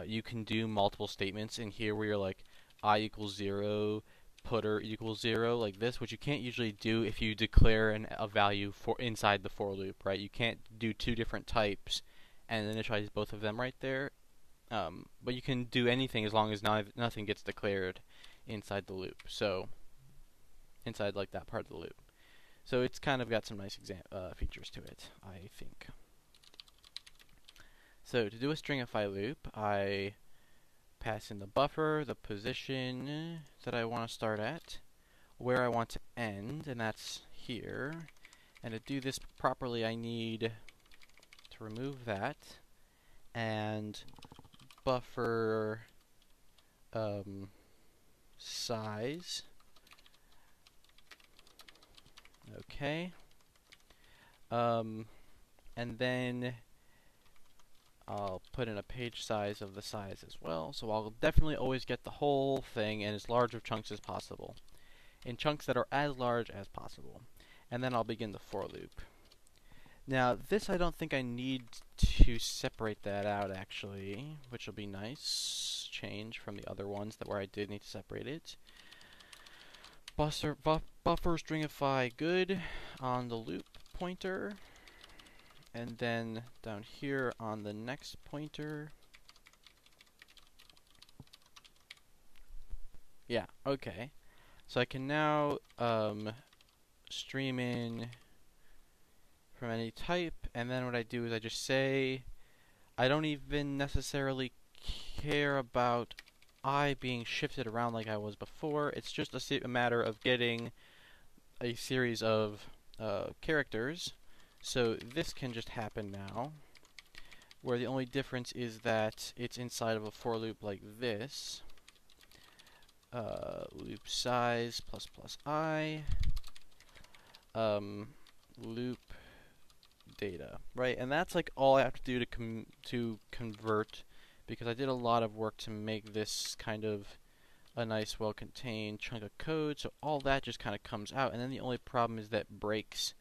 you can do multiple statements in here where you're like I equals 0, putter equals 0, like this, which you can't usually do if you declare a value for inside the for loop, right? You can't do two different types and initialize both of them right there. But you can do anything as long as nothing gets declared inside the loop. So inside like that part of the loop. So it's kind of got some nice features to it, I think. So to do a stringify loop, I pass in the buffer, the position that I want to start at, where I want to end, and that's here. And to do this properly, I need to remove that and buffer size. Okay. And then I'll put in a page size of the size as well, so I'll definitely always get the whole thing in as large of chunks as possible, in chunks that are as large as possible. And then I'll begin the for loop. Now, this I don't think I need to separate that out, actually, which will be nice change from the other ones that where I did need to separate it. Buffer stringify good on the loop pointer. And then down here on the next pointer. Yeah, okay. So I can now stream in from any type, and then what I do is I just say, I don't even necessarily care about I being shifted around like I was before. It's just a matter of getting a series of characters. So this can just happen now, where the only difference is that it's inside of a for loop like this. Loop size plus I, loop data, right? And that's like all I have to do to convert, because I did a lot of work to make this kind of a nice, well-contained chunk of code. So all that just kind of comes out, and then the only problem is that breaks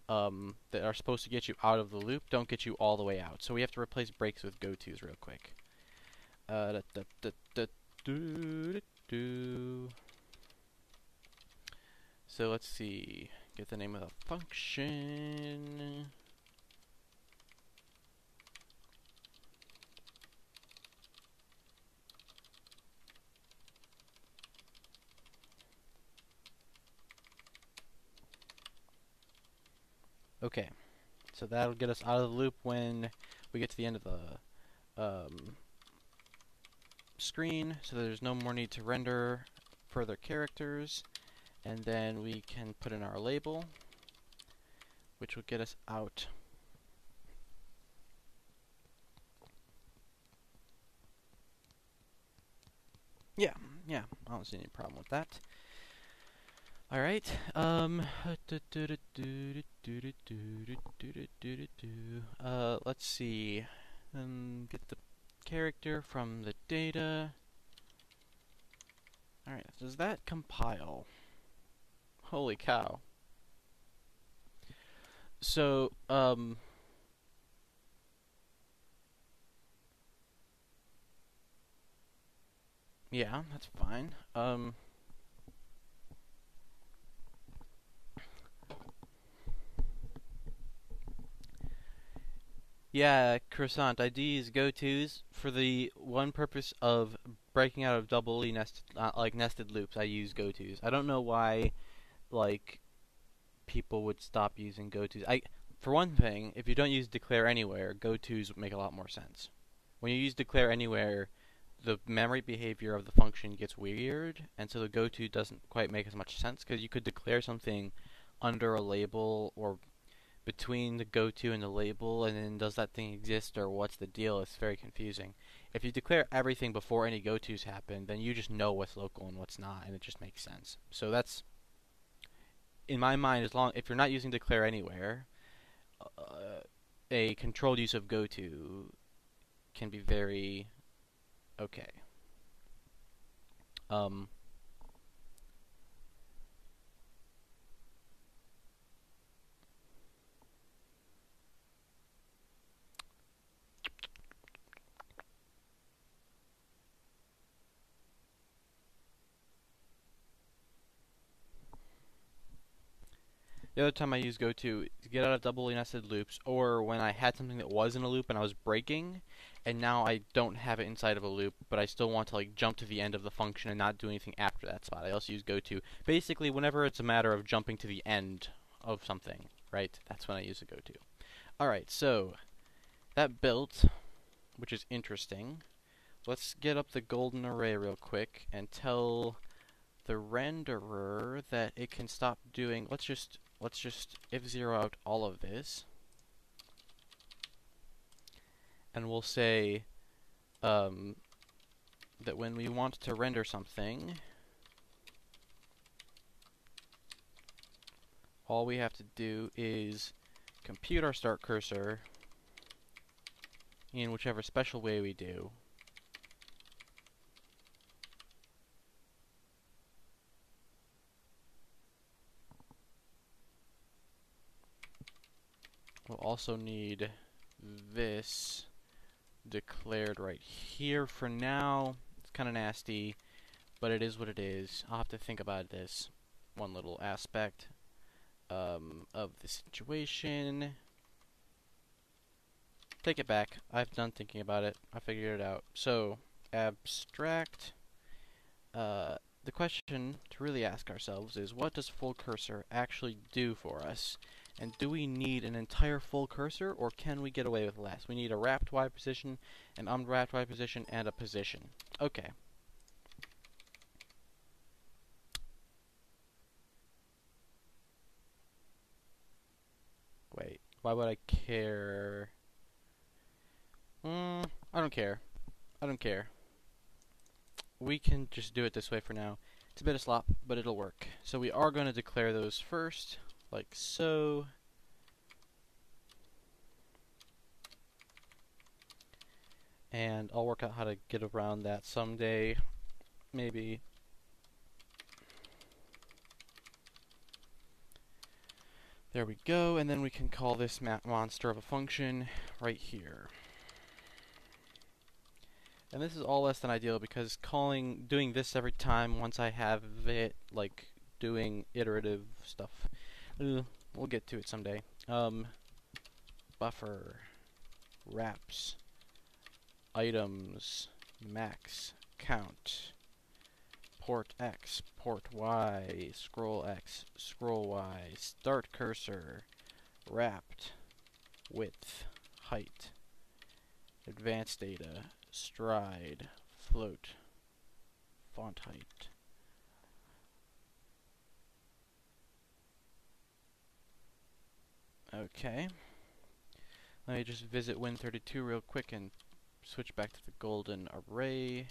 that are supposed to get you out of the loop don't get you all the way out. So we have to replace breaks with gotos real quick. So let's see. Get the name of the function. Okay, so that'll get us out of the loop when we get to the end of the screen, so there's no more need to render further characters. And then we can put in our label, which will get us out. Yeah, I don't see any problem with that. Alright, let's see, get the character from the data. Alright, does that compile? Holy cow. So, yeah, that's fine. Yeah, Croissant, IDs, go-tos, for the one purpose of breaking out of doubly nested, nested loops, I use go-tos. I don't know why, like, people would stop using go-tos. For one thing, if you don't use declare anywhere, go-tos would make a lot more sense. When you use declare anywhere, the memory behavior of the function gets weird, and so the go-to doesn't quite make as much sense, because you could declare something under a label or between the go-to and the label, and then does that thing exist or what's the deal? It's very confusing. If you declare everything before any go-tos happen, then you just know what's local and what's not, and it just makes sense. So that's, in my mind, if you're not using declare anywhere, a controlled use of go-to can be very okay. The other time I use goto to get out of doubly nested loops, or when I had something that was in a loop and I was breaking, and now I don't have it inside of a loop, but I still want to like jump to the end of the function and not do anything after that spot. I also use goto. Basically, whenever it's a matter of jumping to the end of something, right? That's when I use a goto. Alright, so that built, which is interesting. Let's get up the golden array real quick and tell the renderer that it can stop doing. Let's just if zero out all of this, and we'll say that when we want to render something, all we have to do is compute our start cursor in whichever special way we do. We'll also need this declared right here. For now, it's kind of nasty, but it is what it is. I'll have to think about this one little aspect of the situation. Take it back. I've done thinking about it. I figured it out. So, abstract. The question to really ask ourselves is, what does full cursor actually do for us? And do we need an entire full cursor, or can we get away with less? We need a wrapped Y position, an unwrapped Y position, and a position. Okay. Wait, why would I care? I don't care. I don't care. We can just do it this way for now. It's a bit of slop, but it'll work. So we are going to declare those first, like so. And I'll work out how to get around that someday, maybe. There we go, and then we can call this monster of a function right here. And this is all less than ideal because doing this every time once I have it, like, doing iterative stuff. We'll get to it someday. Buffer, wraps, items, max, count, port X, port Y, scroll X, scroll Y, start cursor, wrapped, width, height, advanced data, stride, float, font height. Okay. Let me just visit Win32 real quick and switch back to the golden array.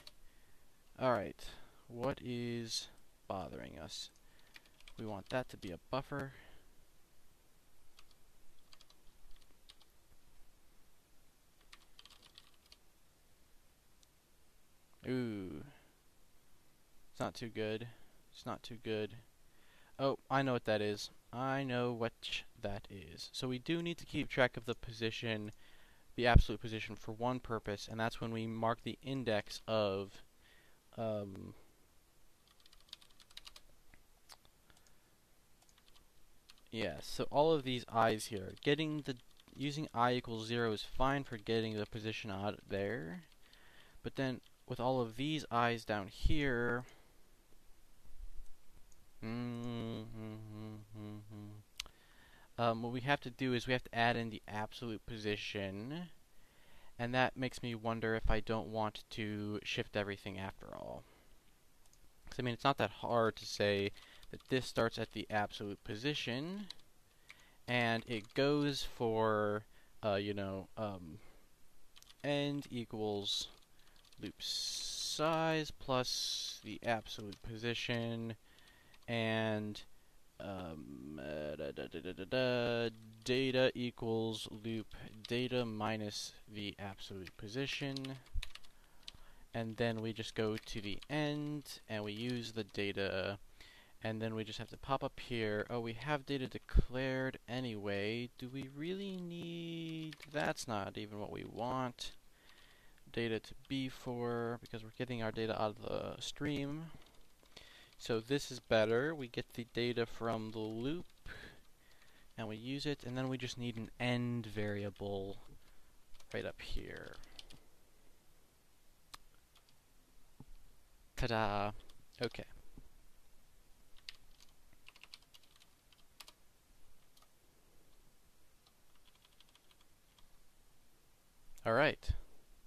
Alright, what is bothering us? We want that to be a buffer. Ooh. It's not too good. It's not too good. Oh, I know what that is. I know what that is. So we do need to keep track of the position, the absolute position, for one purpose, and that's when we mark the index of yeah, so all of these i's here, using I equals 0 is fine for getting the position out there, but then with all of these i's down here, what we have to do is we have to add in the absolute position, and that makes me wonder if I don't want to shift everything after all. Because, I mean, it's not that hard to say that this starts at the absolute position, and it goes for, end equals loop size plus the absolute position, and data equals loop data minus the absolute position, and then we just go to the end and we use the data, and then we just have to pop up here. Oh, we have data declared anyway. Do we really need... That's not even what we want data to be for, because we're getting our data out of the stream. So this is better. We get the data from the loop, and we use it, and then we just need an end variable right up here. Ta-da! Okay. Alright.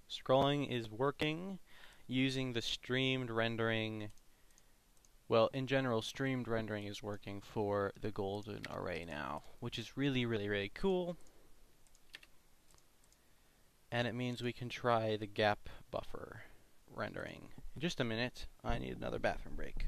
Scrolling is working using the streamed rendering Well, in general, streamed rendering is working for the golden array now, which is really, really, really cool. And it means we can try the gap buffer rendering. In just a minute, I need another bathroom break.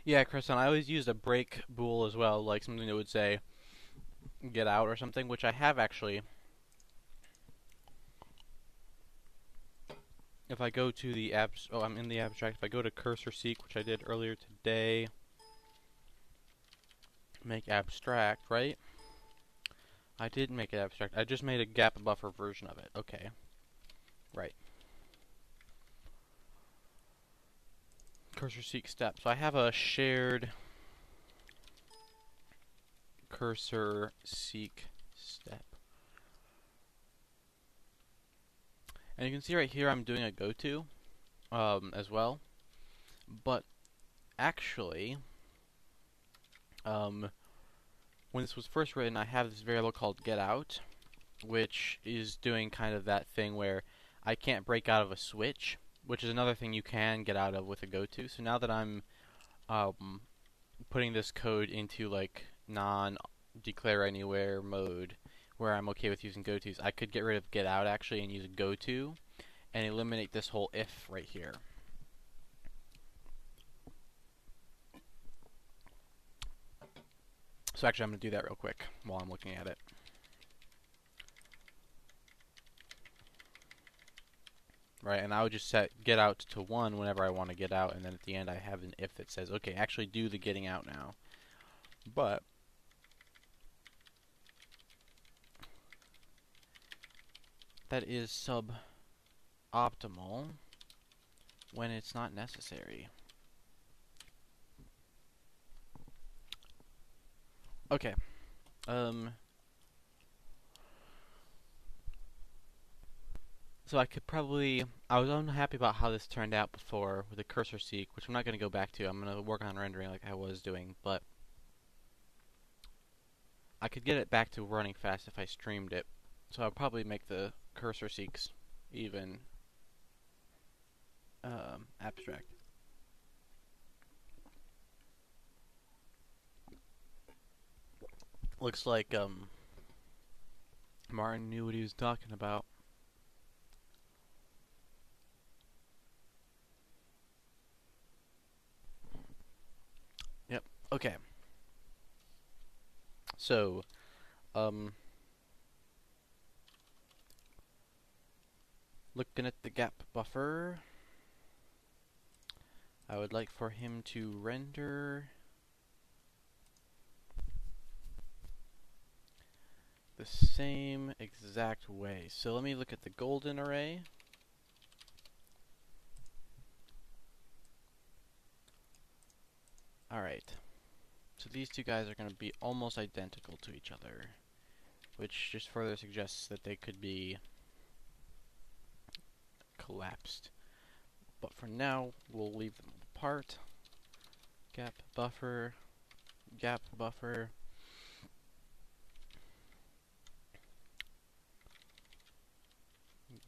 Yeah, Kristen, I always used a break bool as well, like something that would say get out or something, which I have actually. If I go to the I'm in the abstract. If I go to cursor seek, which I did earlier today, make abstract, right? I didn't make it abstract. I just made a gap buffer version of it. Okay. Right. Cursor seek step. So I have a shared cursor seek step. And you can see right here I'm doing a goto as well. But actually, when this was first written, I have this variable called getOut, which is doing kind of that thing where I can't break out of a switch, which is another thing you can get out of with a goto. So now that I'm putting this code into like non-declare anywhere mode, where I'm okay with using gotos, I could get rid of getOut actually and use a goto and eliminate this whole if right here. So actually I'm going to do that real quick while I'm looking at it. Right, and I would just set get out to 1 whenever I want to get out, and then at the end I have an if that says, okay, actually do the getting out now. But that is suboptimal when it's not necessary. Okay. So I could probably... I was unhappy about how this turned out before with the cursor seek, which I'm not going to go back to. I'm going to work on rendering like I was doing, but I could get it back to running fast if I streamed it. So I'll probably make the cursor seeks even abstract. Looks like Martin knew what he was talking about. Yep. Okay. So, looking at the gap buffer, I would like for him to render the same exact way. So let me look at the golden array. Alright. So these two guys are going to be almost identical to each other, which just further suggests that they could be collapsed. But for now, we'll leave them apart. Gap buffer, gap buffer.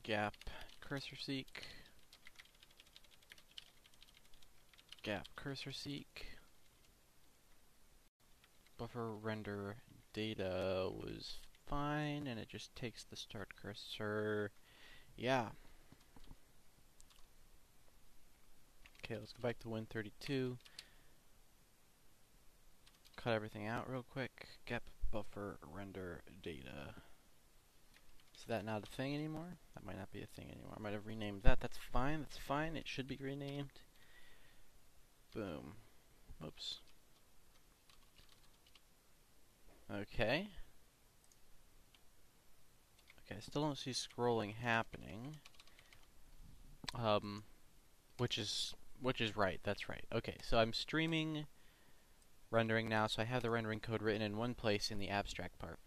Gap cursor seek. Gap cursor seek. Buffer render data was fine, and it just takes the start cursor. Yeah. Okay, let's go back to Win32. Cut everything out real quick. Gap buffer render data. Is that not a thing anymore? That might not be a thing anymore. I might have renamed that. That's fine. That's fine. It should be renamed. Boom. Oops. Okay. Okay, I still don't see scrolling happening. Which is right. That's right. Okay, so I'm streaming rendering now, so I have the rendering code written in one place in the abstract part.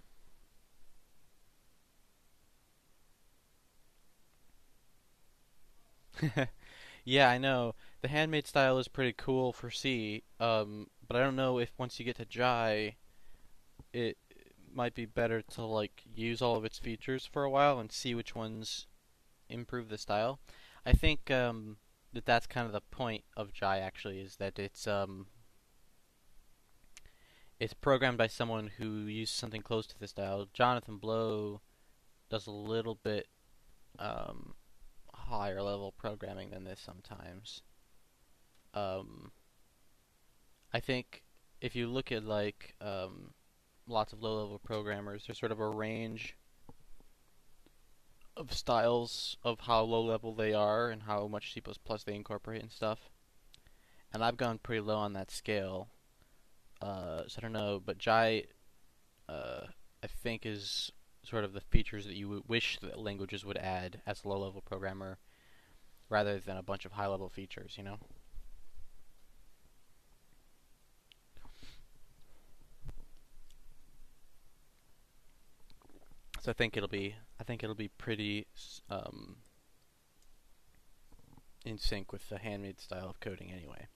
Yeah, I know. The handmade style is pretty cool for C, but I don't know if once you get to Jai, it might be better to like use all of its features for a while and see which ones improve the style. I think that's kind of the point of Jai actually, is that it's programmed by someone who used something close to the style. Jonathan Blow does a little bit higher level programming than this sometimes. I think if you look at like lots of low level programmers, there's sort of a range of styles of how low level they are and how much C++ they incorporate and stuff. And I've gone pretty low on that scale. So I don't know, but Jai, I think, is sort of the features that you wish that languages would add as a low-level programmer, rather than a bunch of high-level features, you know? So I think it'll be pretty in sync with the handmade style of coding anyway.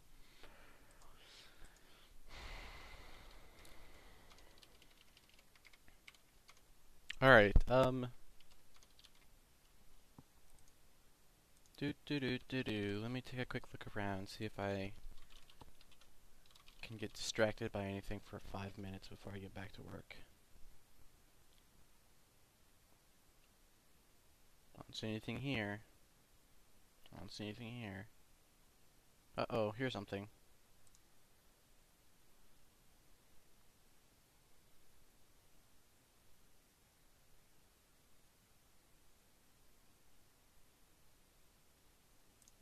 All right. Let me take a quick look around, see if I can get distracted by anything for 5 minutes before I get back to work. Don't see anything here. Don't see anything here. Uh-oh, here's something.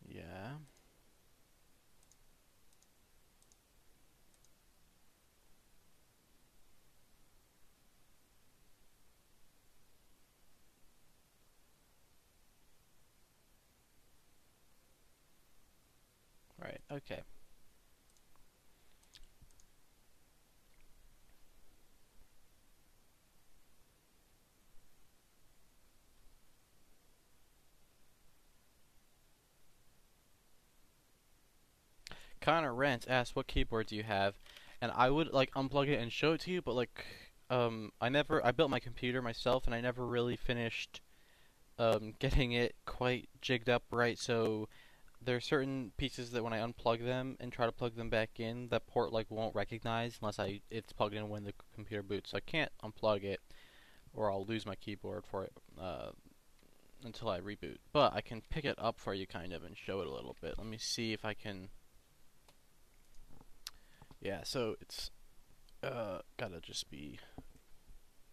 Yeah. Right, okay. Connor Rents asked what keyboard do you have, and I would like unplug it and show it to you, but like I built my computer myself and I never really finished getting it quite jigged up right, so there are certain pieces that when I unplug them and try to plug them back in, that port like won't recognize unless it's plugged in when the computer boots. So I can't unplug it, or I'll lose my keyboard for it until I reboot. But I can pick it up for you kind of and show it a little bit. Let me see if I can. Yeah, so it's gotta just be.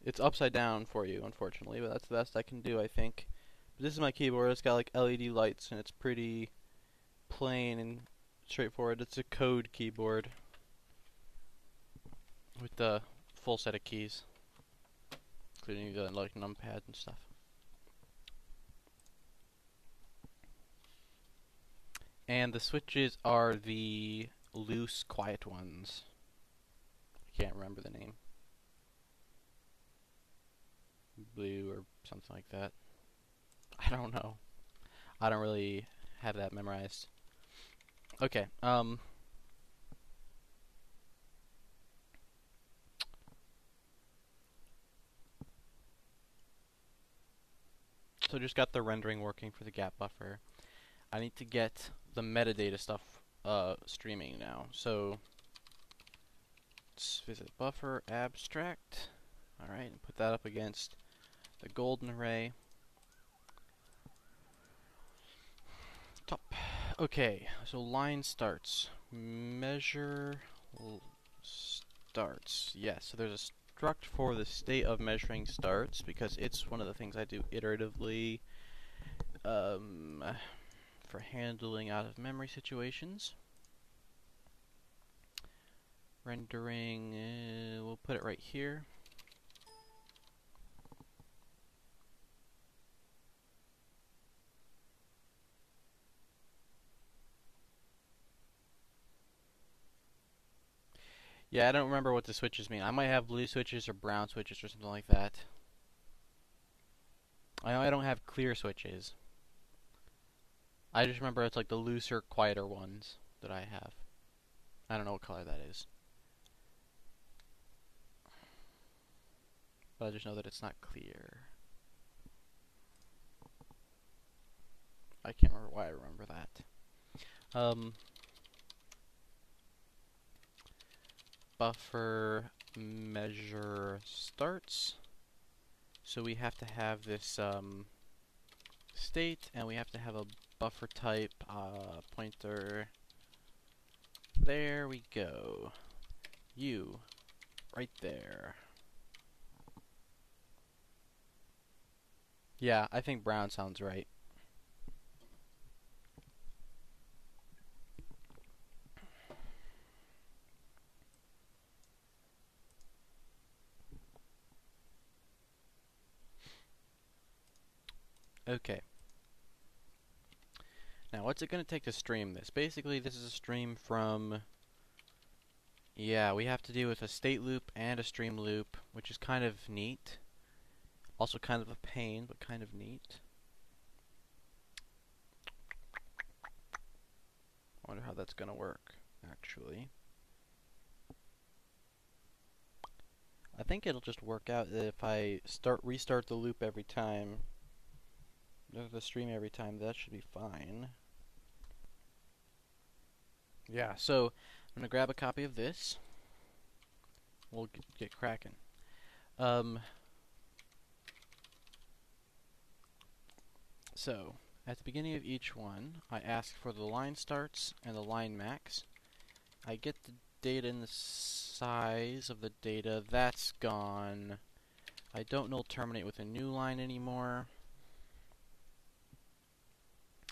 It's upside down for you, unfortunately, but that's the best I can do, I think. But this is my keyboard. It's got like LED lights and it's pretty plain and straightforward. It's a code keyboard with the full set of keys, including the like numpad and stuff. And the switches are the loose, quiet ones. I can't remember the name. Blue or something like that. I don't know. I don't really have that memorized. Okay, so just got the rendering working for the gap buffer. I need to get the metadata stuff streaming now. So let's visit buffer abstract. Alright, and put that up against the golden array. Top. Okay, so line starts. Measure starts. Yes, so there's a struct for the state of measuring starts because it's one of the things I do iteratively for handling out of memory situations. Rendering, we'll put it right here. Yeah, I don't remember what the switches mean. I might have blue switches or brown switches or something like that. I know I don't have clear switches. I just remember it's like the looser, quieter ones that I have. I don't know what color that is. But I just know that it's not clear. I can't remember why I remember that. Buffer measure starts. So we have to have this state, and we have to have a buffer type pointer. There we go. You, right there. Yeah, I think brown sounds right. Okay. Now, what's it going to take to stream this? Basically, this is a stream from... Yeah, we have to deal with a state loop and a stream loop, which is kind of neat. Also kind of a pain, but kind of neat. I wonder how that's going to work, actually. I think it'll just work out if I restart the loop every time. The stream every time, that should be fine. Yeah, so I'm gonna grab a copy of this. We'll get cracking. So at the beginning of each one, I ask for the line starts and the line max. I get the data and the size of the data. That's gone. I don't null terminate with a new line anymore.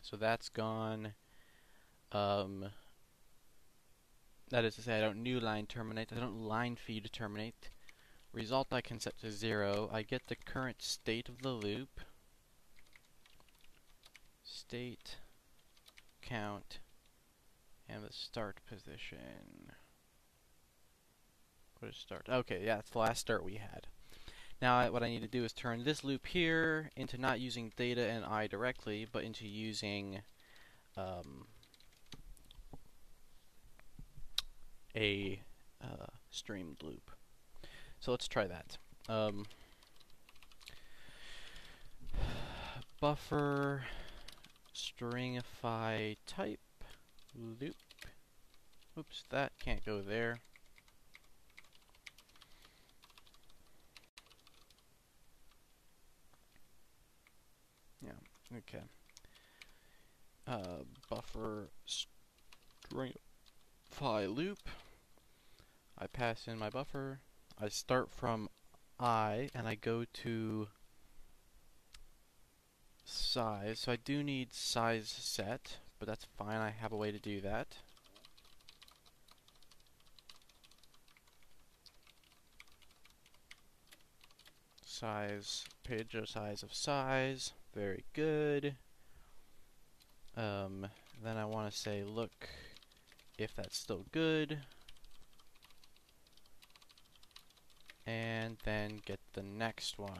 So that's gone. That is to say, I don't new line terminate. I don't line feed terminate. Result I can set to 0. I get the current state of the loop. State, count, and the start position. What is start? Okay, yeah, it's the last start we had. Now what I need to do is turn this loop here into not using data and I directly, but into using a streamed loop. So let's try that. Buffer stringify type loop. Oops, that can't go there. Yeah, okay. Buffer stringify loop. I pass in my buffer. I start from I and I go to size. So I do need size set, but that's fine. I have a way to do that. Size, page size of size. Very good. Then I want to say look if that's still good. And then get the next one.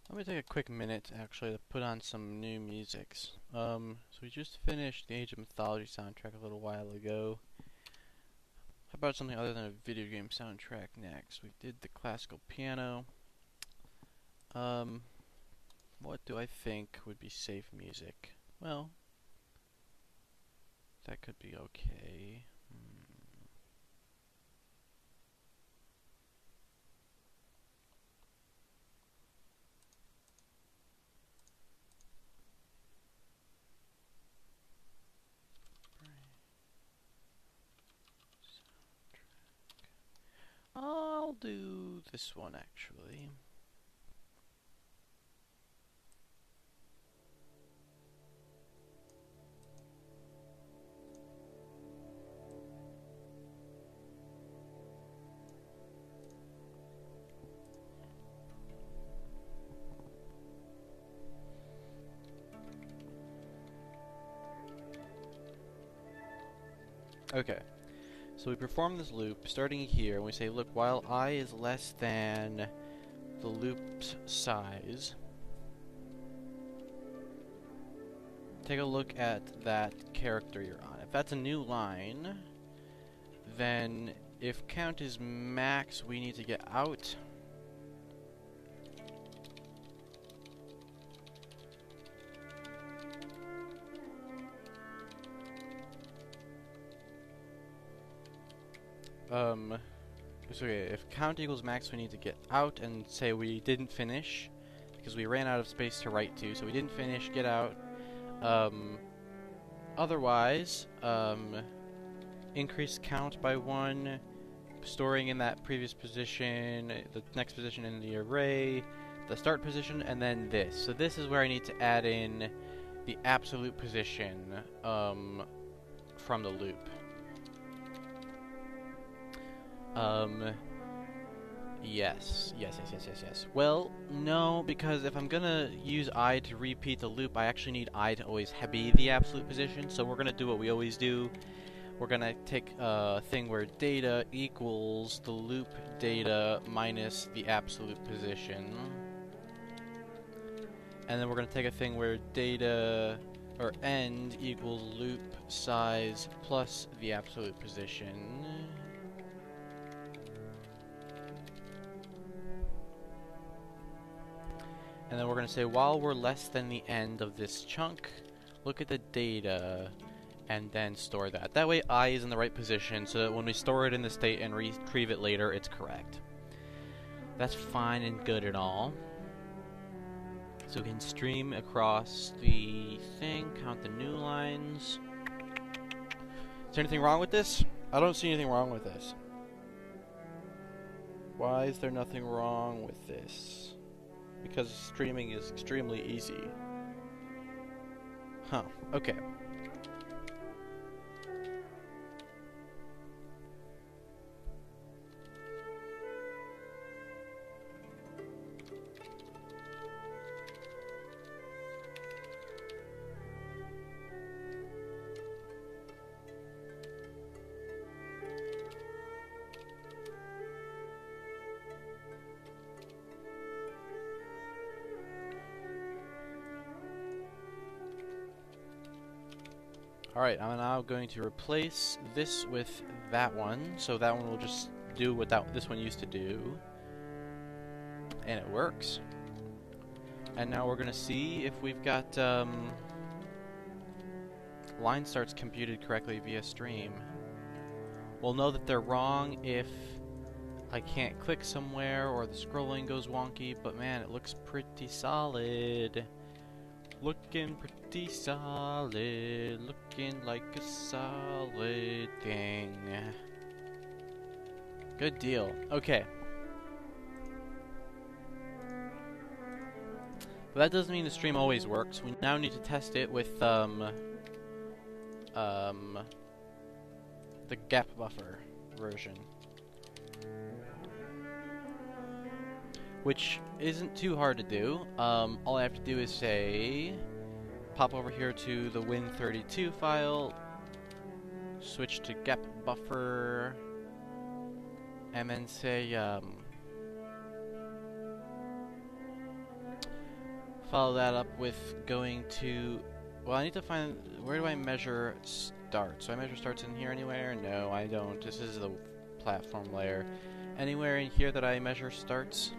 Let me take a quick minute actually to put on some new musics. So we just finished the Age of Mythology soundtrack a little while ago. How about something other than a video game soundtrack next? We did the classical piano. What do I think would be safe music? Well, that could be okay. I'll do this one actually. Okay, so we perform this loop starting here, and we say, look, while I is less than the loop's size, take a look at that character you're on. If that's a new line, then if count is max, we need to get out. So okay, if count equals max, we need to get out and say we didn't finish because we ran out of space to write to, so we didn't finish, get out. Otherwise, increase count by 1, storing in that previous position, the next position in the array, the start position, and then this. So this is where I need to add in the absolute position from the loop. Yes. Well, no, because if I'm gonna use I to repeat the loop, I actually need I to always be the absolute position, so we're gonna do what we always do. We're gonna take a thing where data equals the loop data minus the absolute position. And then we're gonna take a thing where data, or end, equals loop size plus the absolute position. And then we're going to say, while we're less than the end of this chunk, look at the data, and then store that. That way I is in the right position, so that when we store it in the state and retrieve it later, it's correct. That's fine and good and all. So we can stream across the thing, count the new lines. Is there anything wrong with this? I don't see anything wrong with this. Why is there nothing wrong with this? Because streaming is extremely easy. Huh, okay. Alright, I'm now going to replace this with that one, so that one will just do what this one used to do. And it works. And now we're going to see if we've got line starts computed correctly via stream. We'll know that they're wrong if I can't click somewhere or the scrolling goes wonky, but man, it looks pretty solid. Looking pretty solid, looking like a solid thing. Good deal. Okay. But that doesn't mean the stream always works. We now need to test it with the gap buffer version, which isn't too hard to do. All I have to do is say, pop over here to the Win32 file, switch to gap buffer, and then say, follow that up with going to, well, I need to find, where do I measure starts? So I measure starts in here anywhere? No, I don't. This is the platform layer. Anywhere in here that I measure starts?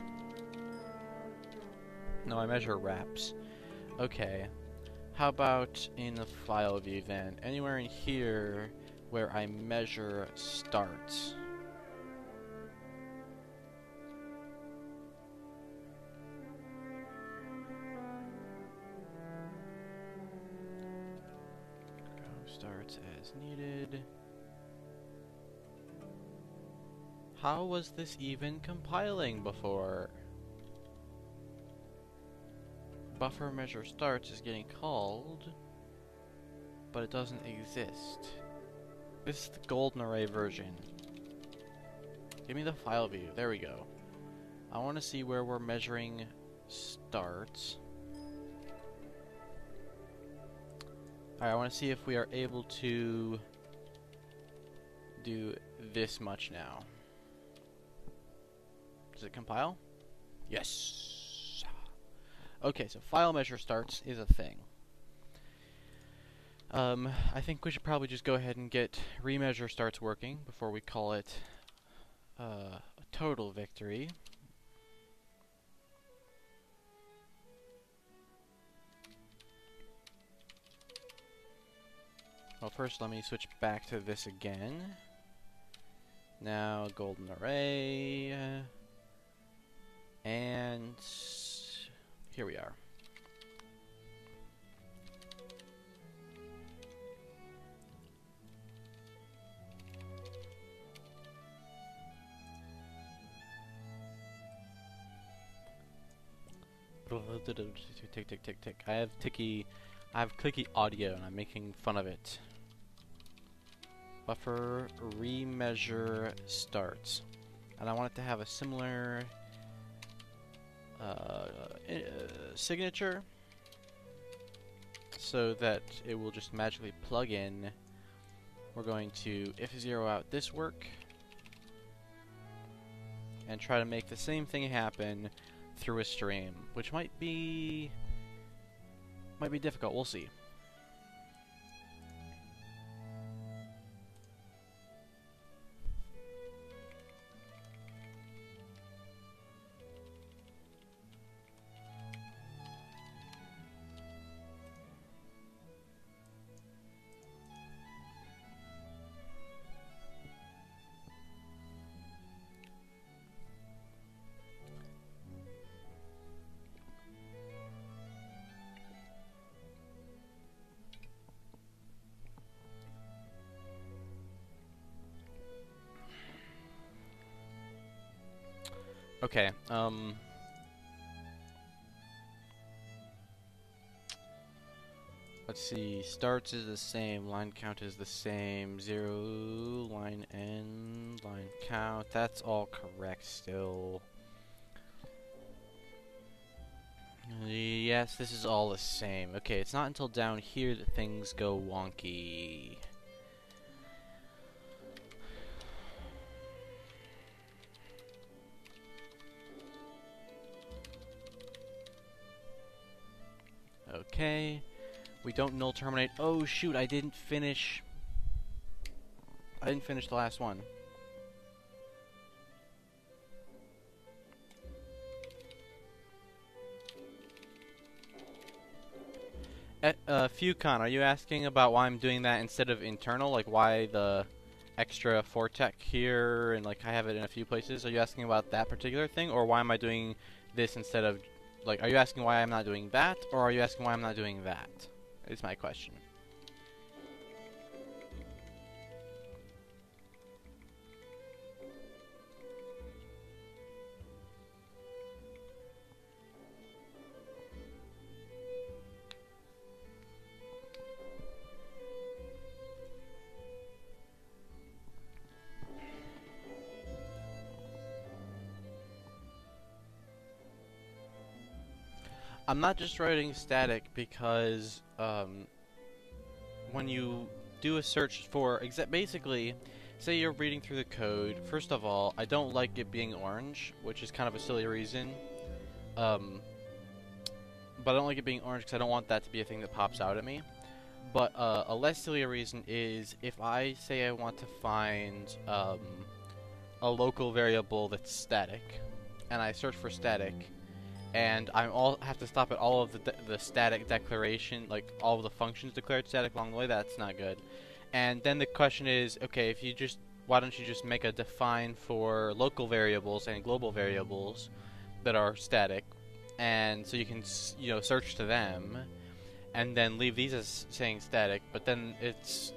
No, I measure wraps. Okay. How about in the file view then? Anywhere in here where I measure starts? Go starts as needed. How was this even compiling before? Buffer measure starts is getting called, but it doesn't exist. This is the golden array version. Give me the file view. There we go. I want to see where we're measuring starts. Alright, I want to see if we are able to do this much now. Does it compile? Yes! Okay, so file measure starts is a thing. I think we should probably just go ahead and get remeasure starts working before we call it a total victory. Well, first let me switch back to this again. Now, golden array, and here we are. Tick, tick, tick, tick. I have clicky audio and I'm making fun of it. Buffer remeasure starts. And I want it to have a similar signature so that it will just magically plug in. We're going to if zero out this work and try to make the same thing happen through a stream, which might be difficult. We'll see. Okay, let's see, starts is the same, line count is the same, 0, line end, line count, that's all correct still. Yes, this is all the same. Okay, it's not until down here that things go wonky. Okay, We don't null terminate. Oh shoot, I didn't finish the last one. Fucon, are you asking about why I'm doing that instead of internal? Like why the extra fortech here and like I have it in a few places? Are you asking about that particular thing, or why am I doing this instead of, like, are you asking why I'm not doing that, or are you asking why I'm not doing that? Is my question. I'm not just writing static because when you do a search for basically, say you're reading through the code. First of all, I don't like it being orange, which is kind of a silly reason. But I don't like it being orange because I don't want that to be a thing that pops out at me. But a less silly reason is if I say I want to find a local variable that's static, and I search for static, and I have to stop at all of the static declaration, like all of the functions declared static along the way. That's not good. And then the question is, okay, why don't you just make a define for local variables and global variables that are static, and so you can search to them, and then leave these as saying static. But then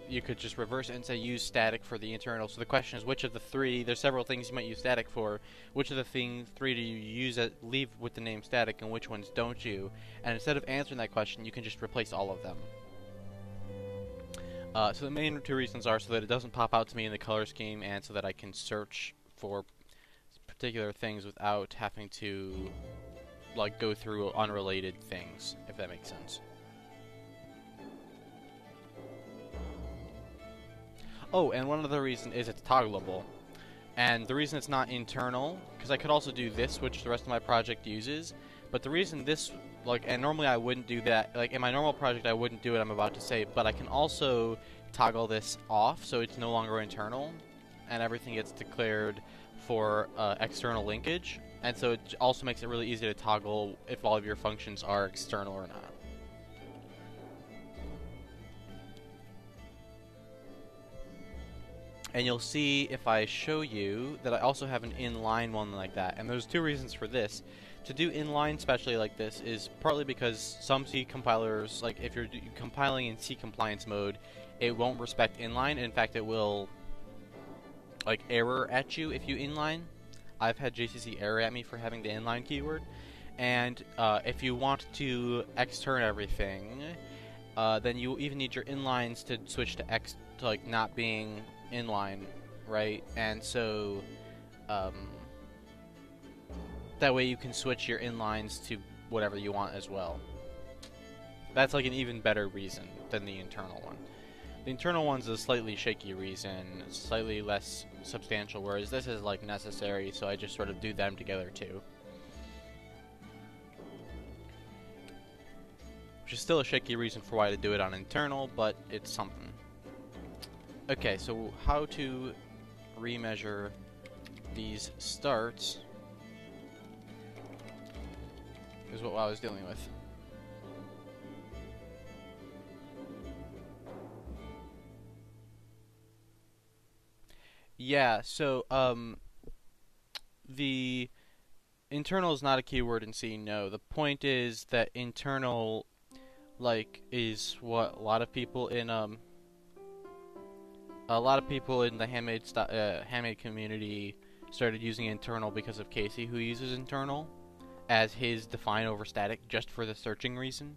you could just reverse it and say use static for the internal. So the question is, which of the three? There's several things you might use static for. Which of the three do you leave with the name static, and which ones don't you? And instead of answering that question, you can just replace all of them. So the main two reasons are so that it doesn't pop out to me in the color scheme, and so that I can search for particular things without having to like go through unrelated things, if that makes sense. Oh, and one other reason is it's toggleable. And the reason it's not internal, because I could also do this, which the rest of my project uses, but the reason this, and normally I wouldn't do that, in my normal project I wouldn't do it, I'm about to say, but I can also toggle this off so it's no longer internal, and everything gets declared for external linkage, and so it also makes it really easy to toggle if all of your functions are external or not. And you'll see if I show you that I also have an inline one like that. And there's two reasons for this. To do inline especially like this is partly because some C compilers, like if you're compiling in C compliance mode, it won't respect inline. In fact, it will error at you if you inline. I've had JCC error at me for having the inline keyword. And if you want to extern everything, then you even need your inlines to switch to not being inline, right? And so that way you can switch your inlines to whatever you want as well. That's an even better reason than the internal one. The internal one's a slightly shaky reason, slightly less substantial, whereas this is necessary, so I just sort of do them together too. Which is still a shaky reason for why to do it on internal, but it's something. Okay, so how to remeasure these starts is what I was dealing with. Yeah, so the internal is not a keyword in C, no. The point is that internal is what a lot of people in the handmade community started using internal because of Casey, who uses internal as his define over static just for the searching reason.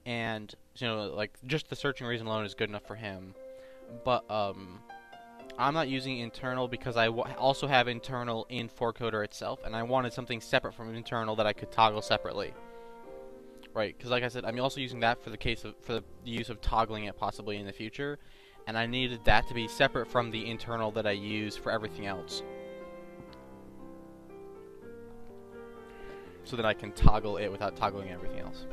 And just the searching reason alone is good enough for him. But I'm not using internal because I also have internal in 4coder itself, and I wanted something separate from internal that I could toggle separately. Right, because like I said, I'm also using that for the use of toggling it possibly in the future, and I needed that to be separate from the internal that I use for everything else, so that I can toggle it without toggling everything else.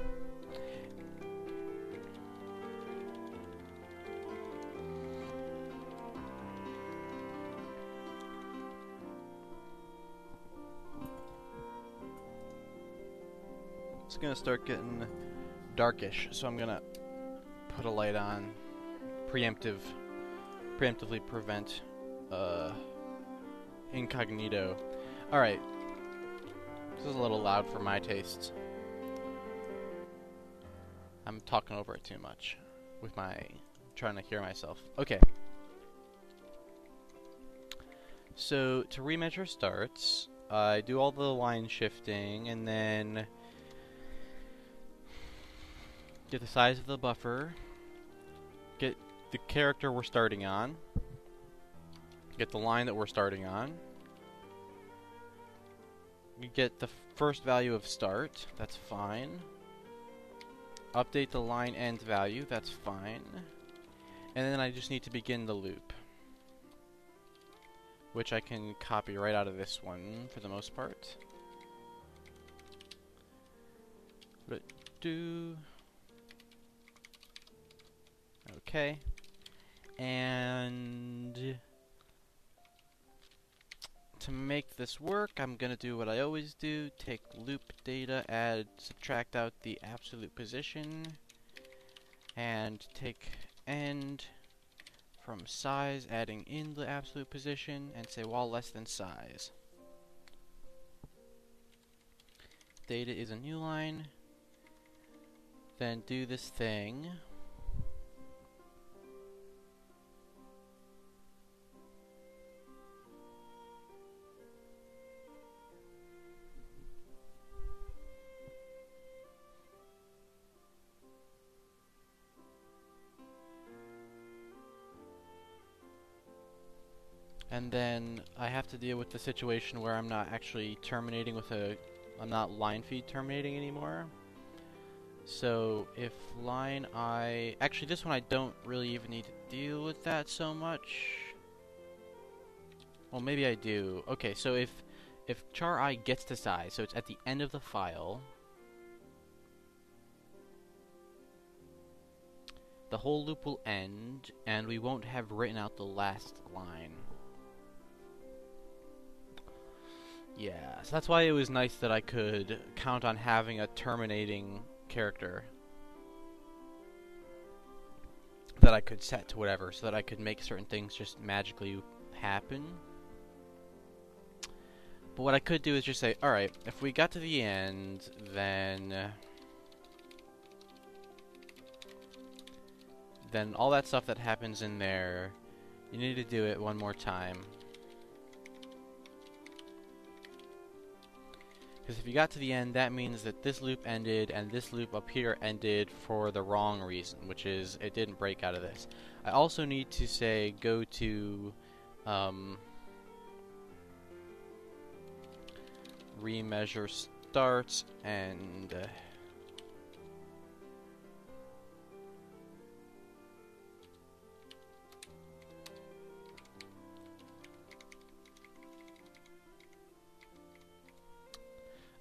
gonna start getting darkish, so I'm gonna put a light on. Preemptively prevent incognito. Alright. This is a little loud for my tastes. I'm talking over it too much with my trying to hear myself. Okay. So to remeasure starts, I do all the line shifting and then get the size of the buffer, get the character we're starting on, get the line that we're starting on, we get the first value of start, that's fine. Update the line end value, that's fine. And then I just need to begin the loop, which I can copy right out of this one for the most part. But do okay. And to make this work, I'm gonna do what I always do, take loop data, subtract out the absolute position, and take end from size, adding in the absolute position, and say while less than size. Data is a new line, then do this thing. And then I have to deal with the situation where I'm not actually terminating with I'm not line feed terminating anymore. So if line actually this one I don't really even need to deal with that so much. Well, maybe I do. Okay, so if char I gets to size, so it's at the end of the file, the whole loop will end, and we won't have written out the last line. Yeah, so that's why it was nice that I could count on having a terminating character that I could set to whatever, so that I could make certain things just magically happen. But what I could do is just say, alright, if we got to the end, then all that stuff that happens in there, you need to do it one more time. Because if you got to the end, that means that this loop ended, and this loop up here ended for the wrong reason, which is it didn't break out of this. I also need to say go to remeasure starts and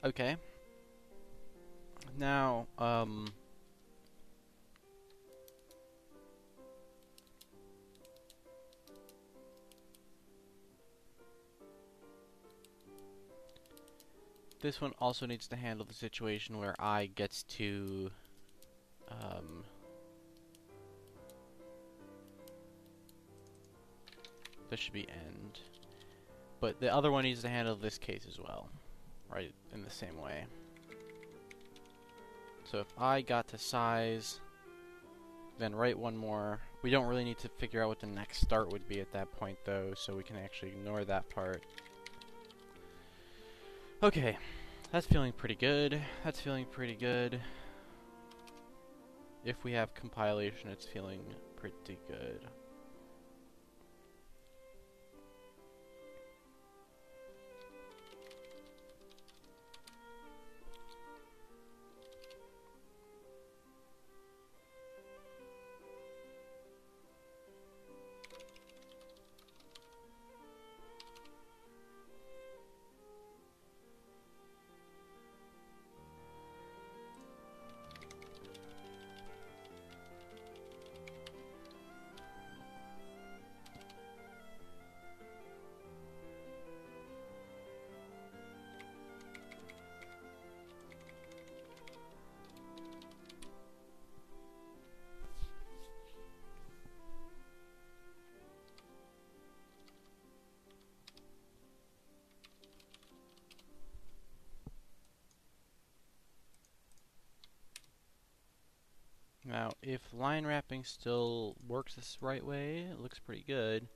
okay. Now, this one also needs to handle the situation where I gets to, this should be end. But the other one needs to handle this case as well. Right, in the same way. So if I got to size, then write one more. We don't really need to figure out what the next start would be at that point though, so we can actually ignore that part. Okay, that's feeling pretty good. That's feeling pretty good. If we have compilation, it's feeling pretty good. if line wrapping still works this right way, it looks pretty good,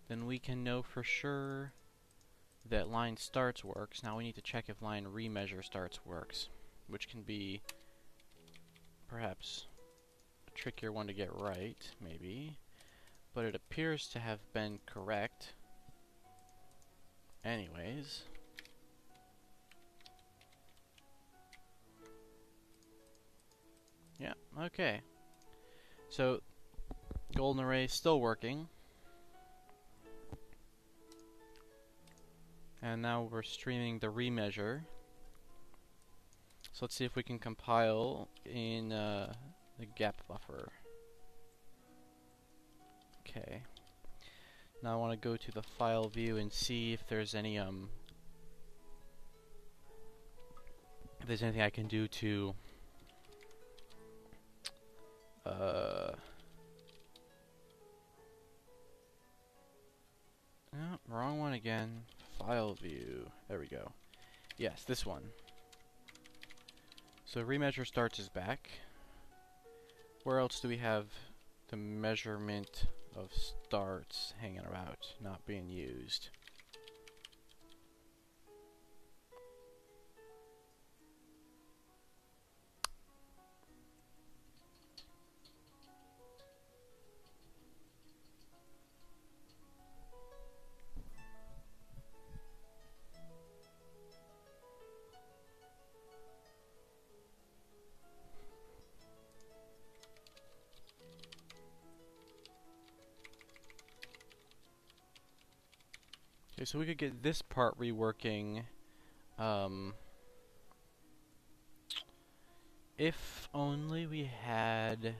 then we can know for sure that line starts works. Now we need to check if line remeasure starts works, which can be perhaps a trickier one to get right, maybe. But it appears to have been correct. Anyways. Yeah, okay. So, golden array is still working. And now we're streaming the remeasure. So let's see if we can compile in the gap buffer. Okay. Now I want to go to the file view and see if there's any if there's anything I can do to no, wrong one again. File view. There we go. Yes, this one. So remeasure starts is back. Where else do we have the measurement of starts hanging about, not being used? Okay, so we could get this part reworking if only we had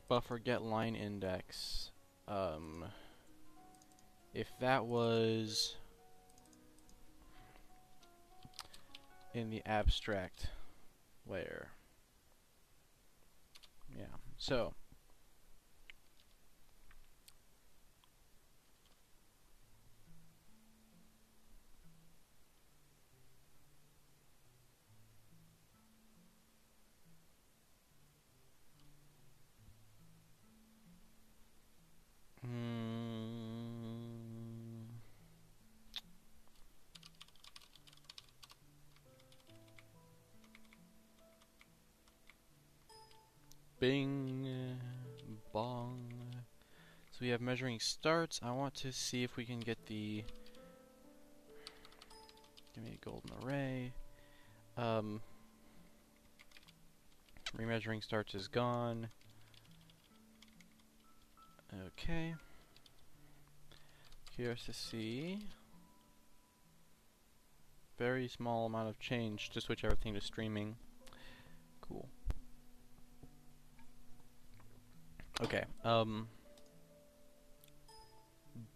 buffer get line index. If that was in the abstract layer. Yeah, so bing, bong. So we have measuring starts. I want to see if we can get the, give me a golden array. Remeasuring starts is gone. Okay. Curious to see. Very small amount of change to switch everything to streaming. Cool. Okay,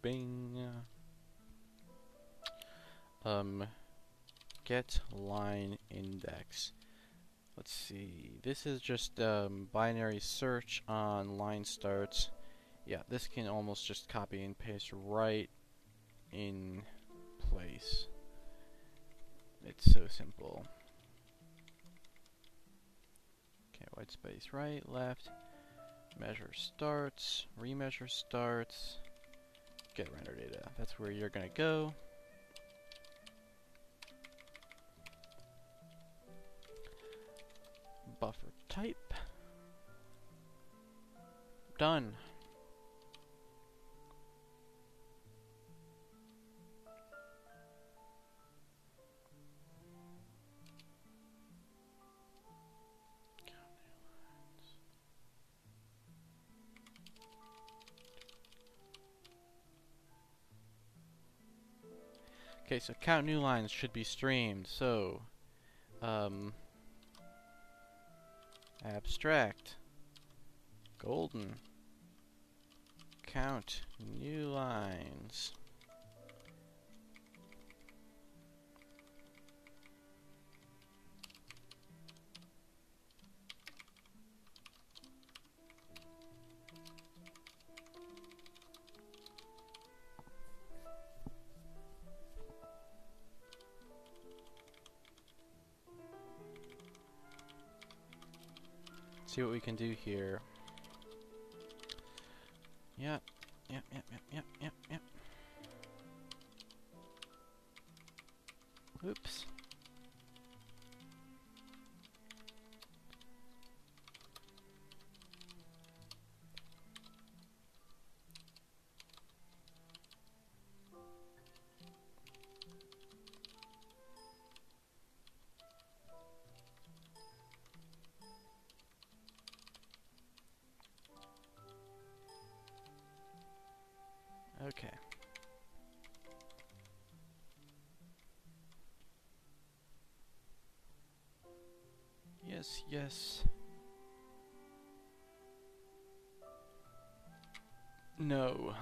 bing, get line index. Let's see, this is just binary search on line starts. Yeah, this can almost just copy and paste right in place. It's so simple. Okay, white space right, left. Measure starts, remeasure starts, get render data. That's where you're gonna go. Buffer type. Done. Okay, so count new lines should be streamed. So, abstract, golden, count new lines. see what we can do here. Yep. Oops. Okay. Yes. No,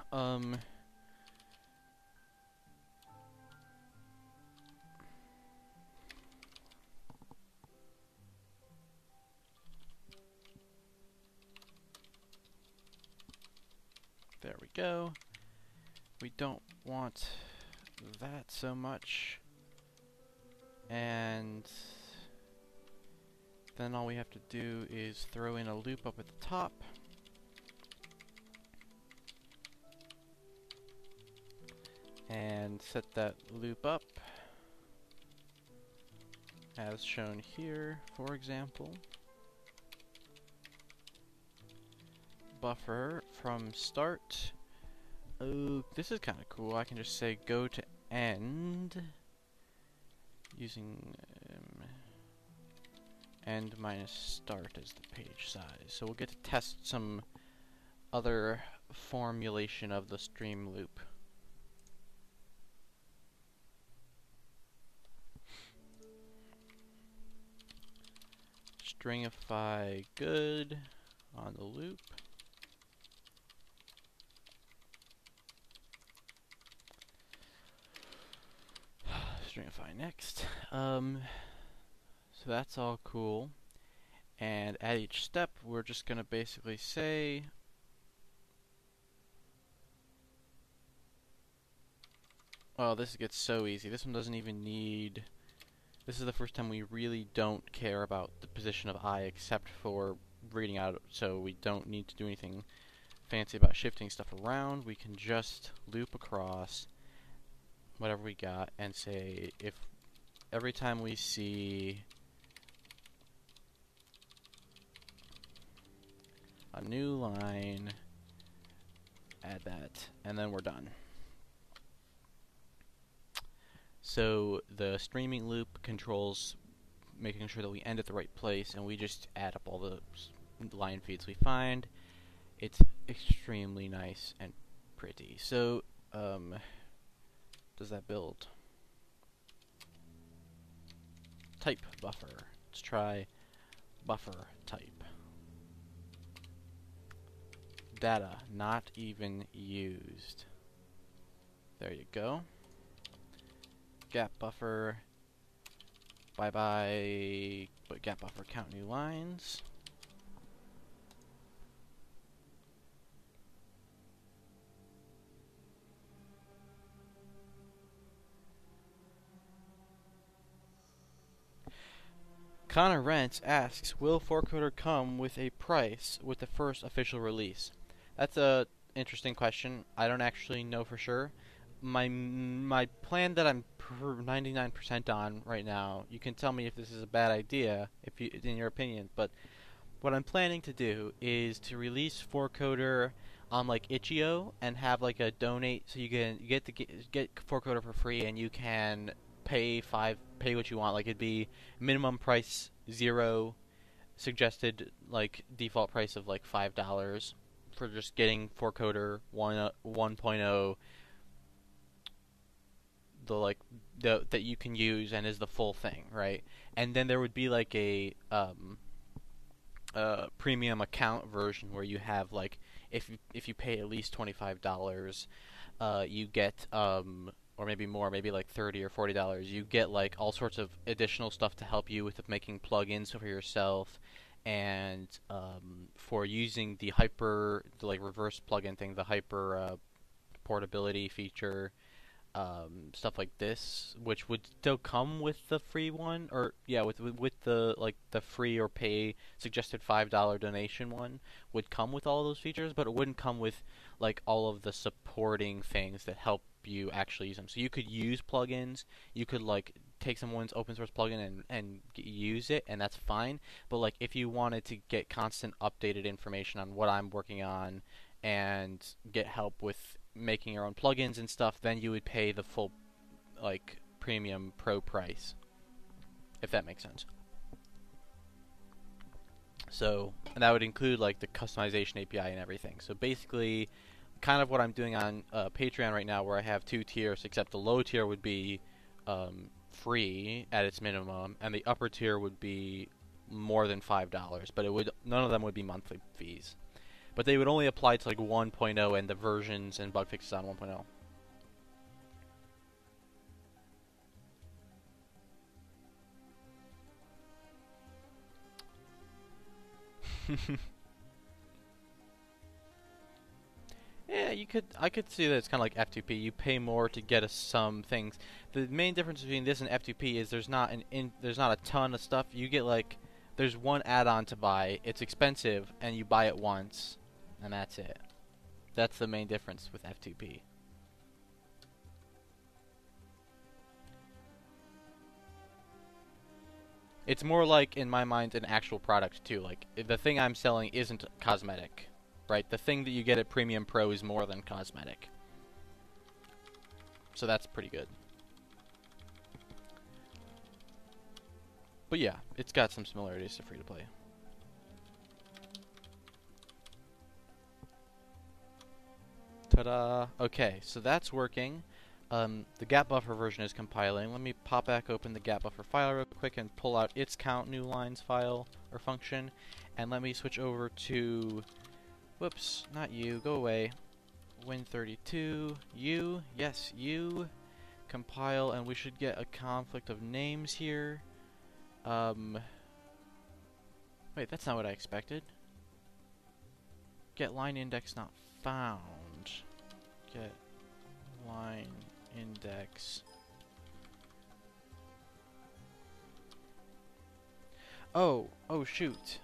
there we go. We don't want that so much. And then all we have to do is throw in a loop up at the top. And set that loop up as shown here, for example. Buffer from start. Oh, this is kind of cool. I can just say go to end using end minus start as the page size. So we'll get to test some other formulation of the stream loop. Stringify good on the loop. Stringify next. So that's all cool. And at each step, we're just going to basically say oh, this gets so easy. This one doesn't even need... This is the first time we really don't care about the position of I except for reading out, so we don't need to do anything fancy about shifting stuff around. We can just loop across whatever we got and say if every time we see a new line, add that, and then we're done. So the streaming loop controls making sure that we end at the right place, and we just add up all the line feeds we find. It's extremely nice and pretty. So, does that build? Type buffer. Let's try buffer type. Data not even used. There you go. Gap buffer. Bye-bye. But gap buffer count new lines. Connor Rentz asks, will 4coder come with a price with the first official release? That's a interesting question. I don't actually know for sure. My plan that I'm 99% on right now, you can tell me if this is a bad idea, if you, in your opinion, but what I'm planning to do is to release 4coder on like itch.io and have like a donate, so you can get 4coder for free, and you can pay what you want. Like it'd be minimum price $0, suggested like default price of like $5 for just getting 4coder 1.0, that you can use and is the full thing, right? And then there would be like a premium account version where you have like if you pay at least $25, you get or maybe more, maybe like $30 or $40, you get like all sorts of additional stuff to help you with making plugins for yourself, and for using the reverse plugin thing, the hyper portability feature. stuff like this, which would still come with the free one, or yeah, with the like the free or pay suggested $5 donation one would come with all those features, but it wouldn't come with like all of the supporting things that help you actually use them. So you could use plugins, you could like take someone's open source plugin and use it, and that's fine. But like if you wanted to get constant updated information on what I'm working on and get help with making your own plugins and stuff, then you would pay the full like premium pro price, if that makes sense. So, and that would include like the customization API and everything. So basically, kind of what I'm doing on Patreon right now, where I have two tiers, except the low tier would be free at its minimum, and the upper tier would be more than $5, but none of them would be monthly fees. But they would only apply to like 1.0 and the versions and bug fixes on 1.0. Yeah, I could see that it's kind of like F2P. You pay more to get some things. The main difference between this and F2P is there's not a ton of stuff. You get like there's one add-on to buy. It's expensive, and you buy it once, and that's it. That's the main difference with F2P. It's more like, in my mind, an actual product too. Like the thing I'm selling isn't cosmetic. Right, the thing that you get at Premium Pro is more than cosmetic. So that's pretty good. But yeah, it's got some similarities to free-to-play. Ta-da! Okay, so that's working. The gap buffer version is compiling. Let me pop back open the gap buffer file real quick and pull out its count new lines file or function. And let me switch over to... Whoops, not you, go away. Win32, you, yes, you. Compile, and we should get a conflict of names here. Wait, that's not what I expected. Get line index not found. Get line index. Oh shoot.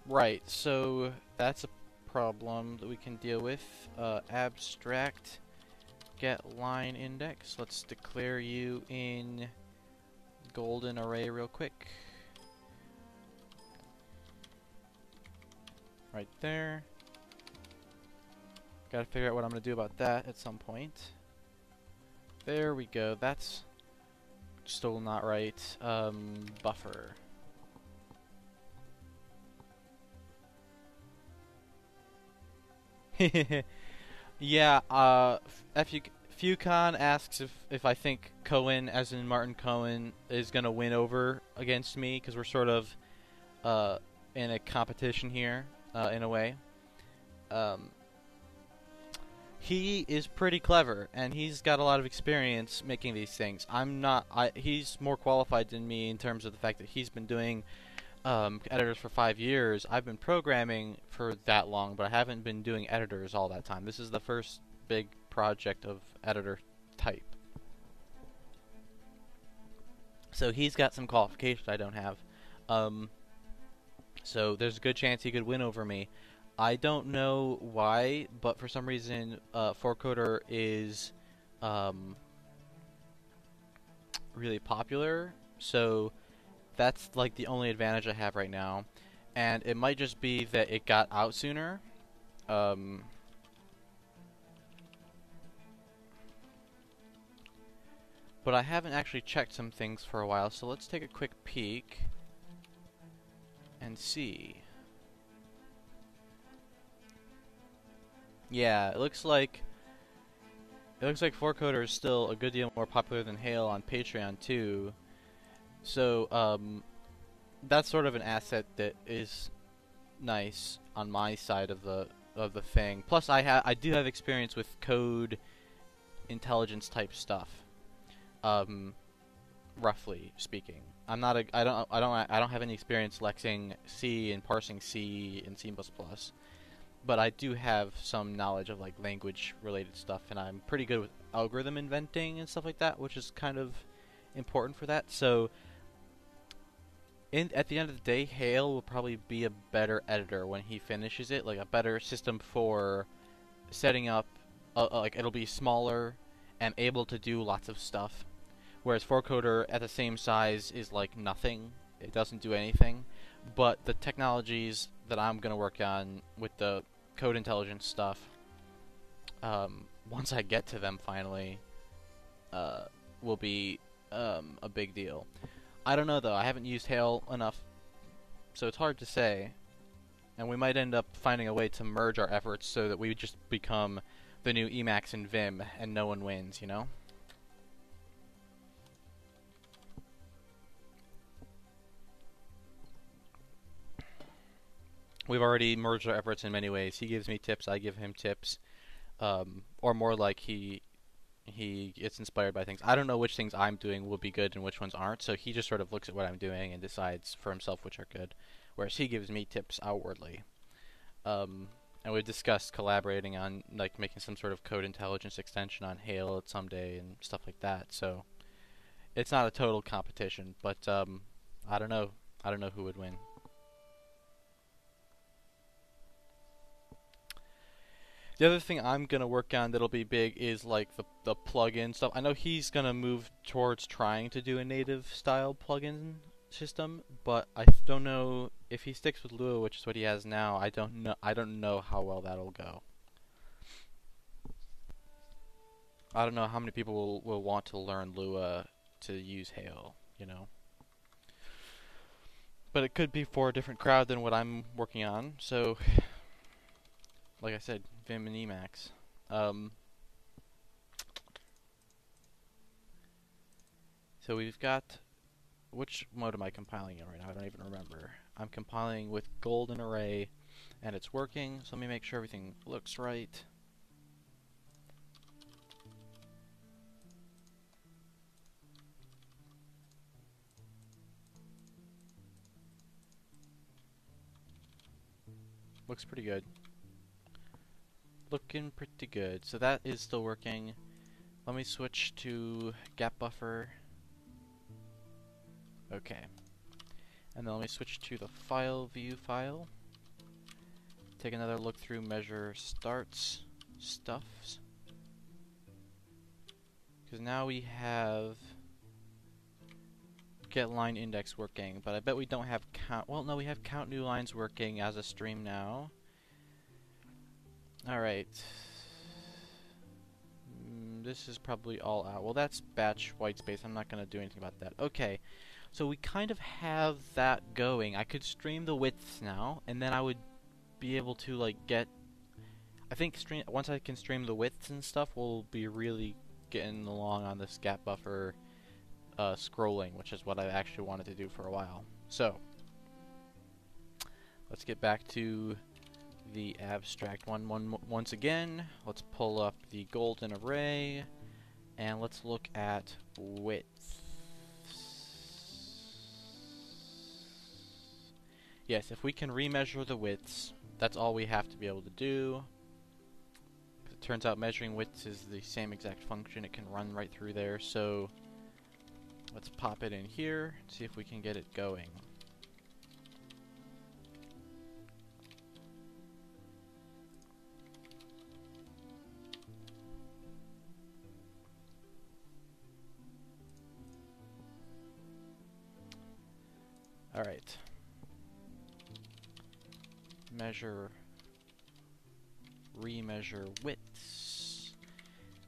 Right, so that's a problem that we can deal with. Abstract get line index. Let's declare you in golden array real quick. Right there. Gotta figure out what I'm gonna do about that at some point. There we go. That's still not right. Buffer. Yeah, Fucon asks if I think Cohen, as in Martin Cohen, is gonna win over against me, because we're sort of in a competition here, in a way. He is pretty clever, and he's got a lot of experience making these things. I'm not. He's more qualified than me in terms of the fact that he's been doing editors for 5 years. I've been programming for that long, but I haven't been doing editors all that time. This is the first big project of editor type. So he's got some qualifications I don't have. So there's a good chance he could win over me. I don't know why, but for some reason 4coder is really popular. So that's like the only advantage I have right now, and it might just be that it got out sooner. But I haven't actually checked some things for a while, so let's take a quick peek and see. Yeah, it looks like 4coder is still a good deal more popular than Hail on Patreon too. So that's sort of an asset that is nice on my side of the thing. Plus, I do have experience with code intelligence type stuff. Roughly speaking, I don't have any experience lexing C and parsing C and C++. but I do have some knowledge of like language related stuff, and I'm pretty good with algorithm inventing and stuff like that, which is kind of important for that. So at the end of the day, Hale will probably be a better editor when he finishes it, like a better system for setting up, like it'll be smaller and able to do lots of stuff. Whereas 4coder at the same size is like nothing. It doesn't do anything. But the technologies that I'm going to work on with the code intelligence stuff, once I get to them finally, will be a big deal. I don't know though, I haven't used Hail enough, so it's hard to say. And we might end up finding a way to merge our efforts so that we just become the new Emacs and Vim and no one wins, you know? We've already merged our efforts in many ways. He gives me tips, I give him tips. Or more like he gets inspired by things. I don't know which things I'm doing will be good and which ones aren't, so he just sort of looks at what I'm doing and decides for himself which are good. Whereas he gives me tips outwardly. And we've discussed collaborating on like making some sort of code intelligence extension on Hail someday and stuff like that. So it's not a total competition, but I don't know. I don't know who would win. The other thing I'm gonna work on that'll be big is like the plugin stuff. I know he's gonna move towards trying to do a native style plugin system, but I don't know if he sticks with Lua, which is what he has now. I don't know how well that'll go. I don't know how many people will want to learn Lua to use Hail, you know. But it could be for a different crowd than what I'm working on. So, like I said, Vim and Emacs. So we've got, which mode am I compiling in right now? I don't even remember. I'm compiling with golden array, and it's working. So let me make sure everything looks right. Looks pretty good. Looking pretty good. So that is still working. Let me switch to gap buffer. Okay. And then let me switch to the file view file. Take another look through measure starts stuffs. Because now we have get line index working, but I bet we don't have count. Well, no, we have count new lines working as a stream now. Alright. This is probably all out. Well, that's batch white space. I'm not going to do anything about that. Okay. So we kind of have that going. I could stream the widths now, and then I would be able to, like, get... I think once I can stream the widths and stuff, we'll be really getting along on this gap buffer scrolling, which is what I actually wanted to do for a while. So, let's get back to the abstract one once again. Let's pull up the golden array, and let's look at width. Yes, if we can remeasure the widths, that's all we have to be able to do. It turns out measuring widths is the same exact function. It can run right through there, so let's pop it in here, see if we can get it going. Alright. Measure, remeasure widths.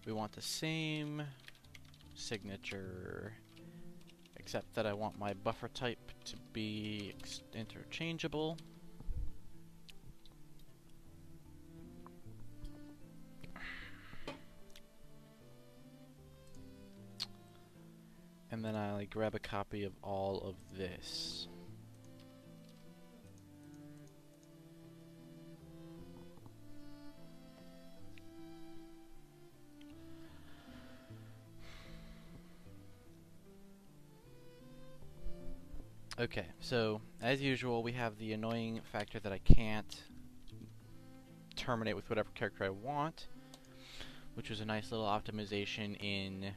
We want the same signature, except that I want my buffer type to be interchangeable. And then I grab a copy of all of this. Okay, so as usual we have the annoying factor that I can't terminate with whatever character I want, which was a nice little optimization in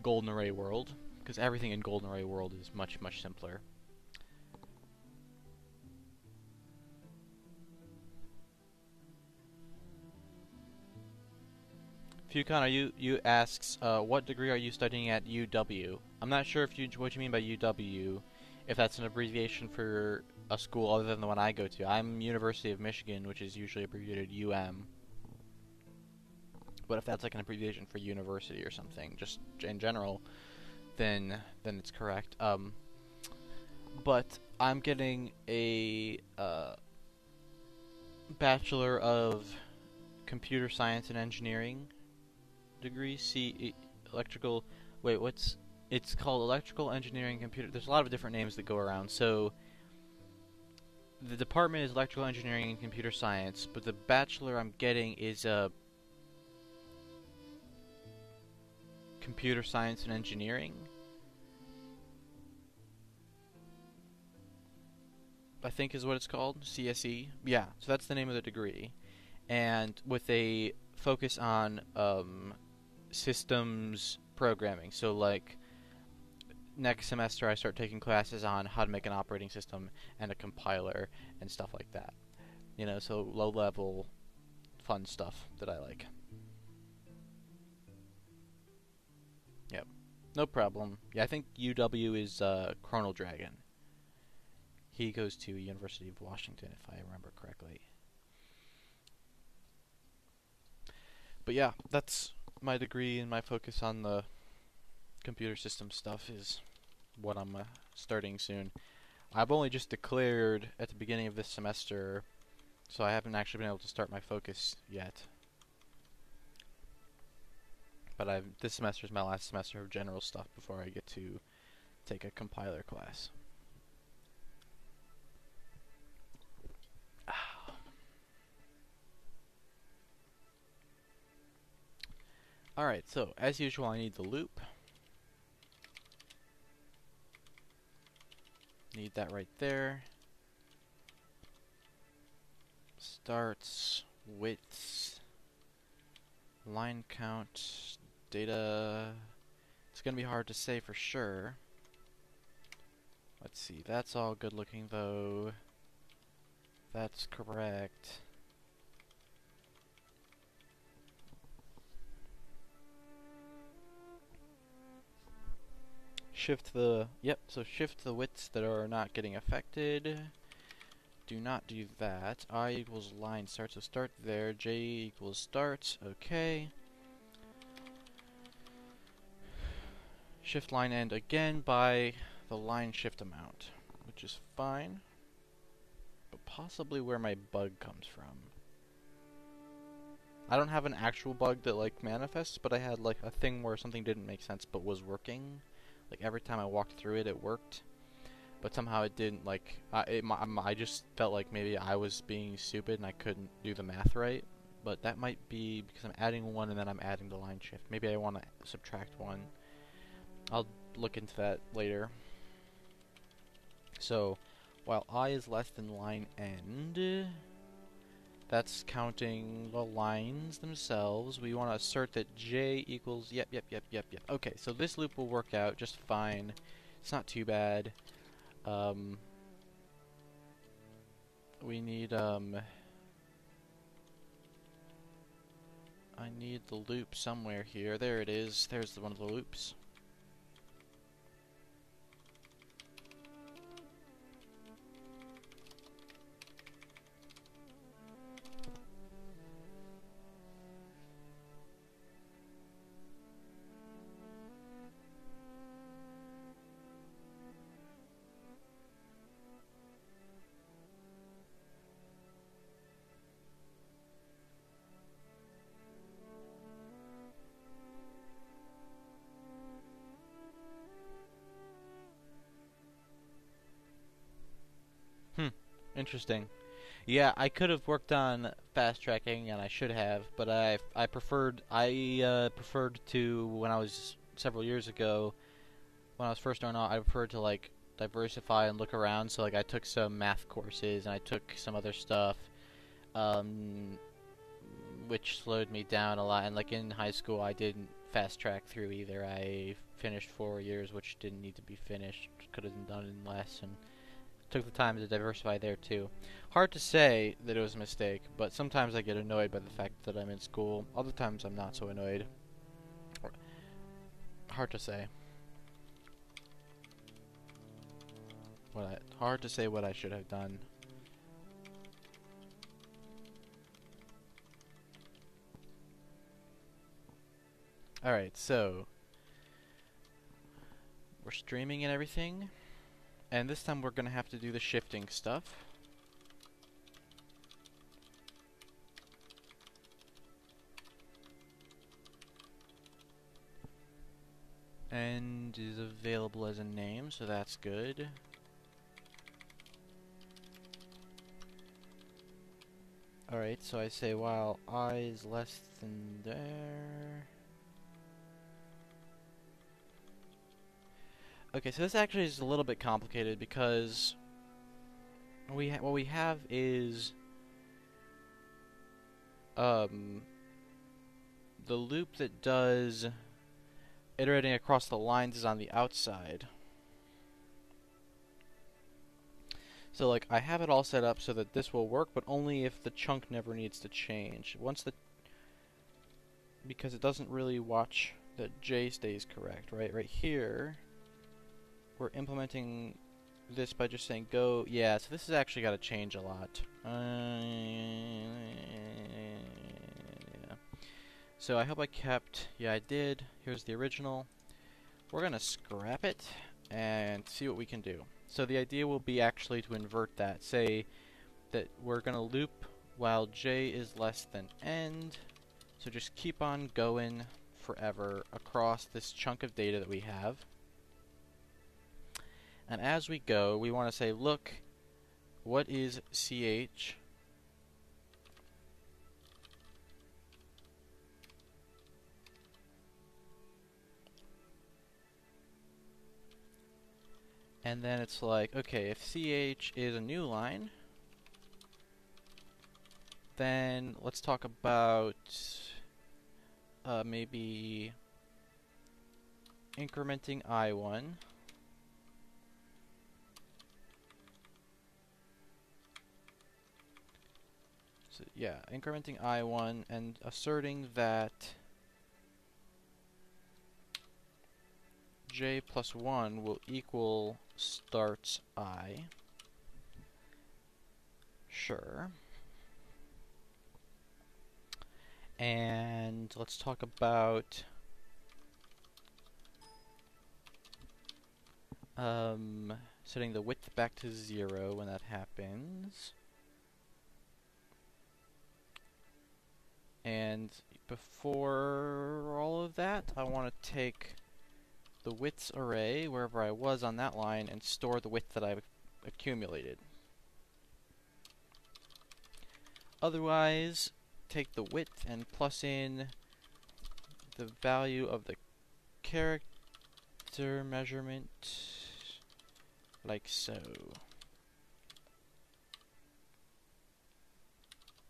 Golden Array World, because everything in Golden Array World is much, much simpler. Fucon, you asks, what degree are you studying at UW? I'm not sure what you mean by UW, if that's an abbreviation for a school other than the one I go to. I'm University of Michigan, which is usually abbreviated UM. But if that's like an abbreviation for university or something, just in general, then it's correct. But I'm getting a Bachelor of Computer Science and Engineering degree. It's called Electrical Engineering Computer. There's a lot of different names that go around. So the department is Electrical Engineering and Computer Science, but the bachelor I'm getting is Computer Science and Engineering, I think is what it's called, CSE. Yeah, so that's the name of the degree, and with a focus on systems programming. So like next semester I start taking classes on how to make an operating system and a compiler and stuff like that. You know, so low level fun stuff that I like. Yep, no problem. Yeah, I think UW is Chronal Dragon. He goes to University of Washington, if I remember correctly. But yeah, that's my degree, and my focus on the computer system stuff is what I'm starting soon. I've only just declared at the beginning of this semester, so I haven't actually been able to start my focus yet. But this semester is my last semester of general stuff before I get to take a compiler class. Alright, so as usual I need the loop. Need that right there. Starts, widths, line count, data. It's gonna be hard to say for sure. Let's see, that's all good looking though. That's correct. Shift the widths that are not getting affected. Do not do that. I equals line start, so start there. J equals start, okay. Shift line end again by the line shift amount, which is fine. But possibly where my bug comes from. I don't have an actual bug that like manifests, but I had like a thing where something didn't make sense but was working. Like every time I walked through it, it worked, but somehow it didn't. Like I just felt like maybe I was being stupid and I couldn't do the math right. But that might be because I'm adding one and then I'm adding the line shift. Maybe I want to subtract one. I'll look into that later. So while I is less than line end, that's counting the lines themselves. We want to assert that J equals, yep. Okay, so this loop will work out just fine. It's not too bad. We need, I need the loop somewhere here. There it is. There's one of the loops. Interesting. Yeah, I could have worked on fast tracking, and I should have, but I preferred to, when I was several years ago, when I was first starting out, I preferred to like diversify and look around. So like I took some math courses and I took some other stuff, which slowed me down a lot. And like in high school, I didn't fast track through either. I finished 4 years, which didn't need to be finished. Could have been done in less, and took the time to diversify there too. Hard to say that it was a mistake, but sometimes I get annoyed by the fact that I'm in school. Other times I'm not so annoyed. Hard to say. Hard to say what I should have done. Alright, so we're streaming and everything, and this time we're gonna have to do the shifting stuff. And is available as a name, so that's good. Alright, so I say while I is less than there. Okay, so this actually is a little bit complicated because what we have is the loop that does iterating across the lines is on the outside. So like I have it all set up so that this will work, but only if the chunk never needs to change. Because it doesn't really watch that J stays correct, right? Right here, we're implementing this by just saying go. Yeah, so this has actually got to change a lot. So I hope I kept. Yeah, I did. Here's the original. We're gonna scrap it and see what we can do. So the idea will be actually to invert that. Say that we're gonna loop while J is less than end. So just keep on going forever across this chunk of data that we have. And as we go, we want to say, look, what is CH? And then it's like, okay, if CH is a new line, then let's talk about maybe incrementing I1. So yeah, incrementing I1 and asserting that J plus 1 will equal starts I. Sure. And let's talk about setting the width back to 0 when that happens. And before all of that, I want to take the widths array, wherever I was on that line, and store the width that I've accumulated. Otherwise, take the width and plus in the value of the character measurement, like so.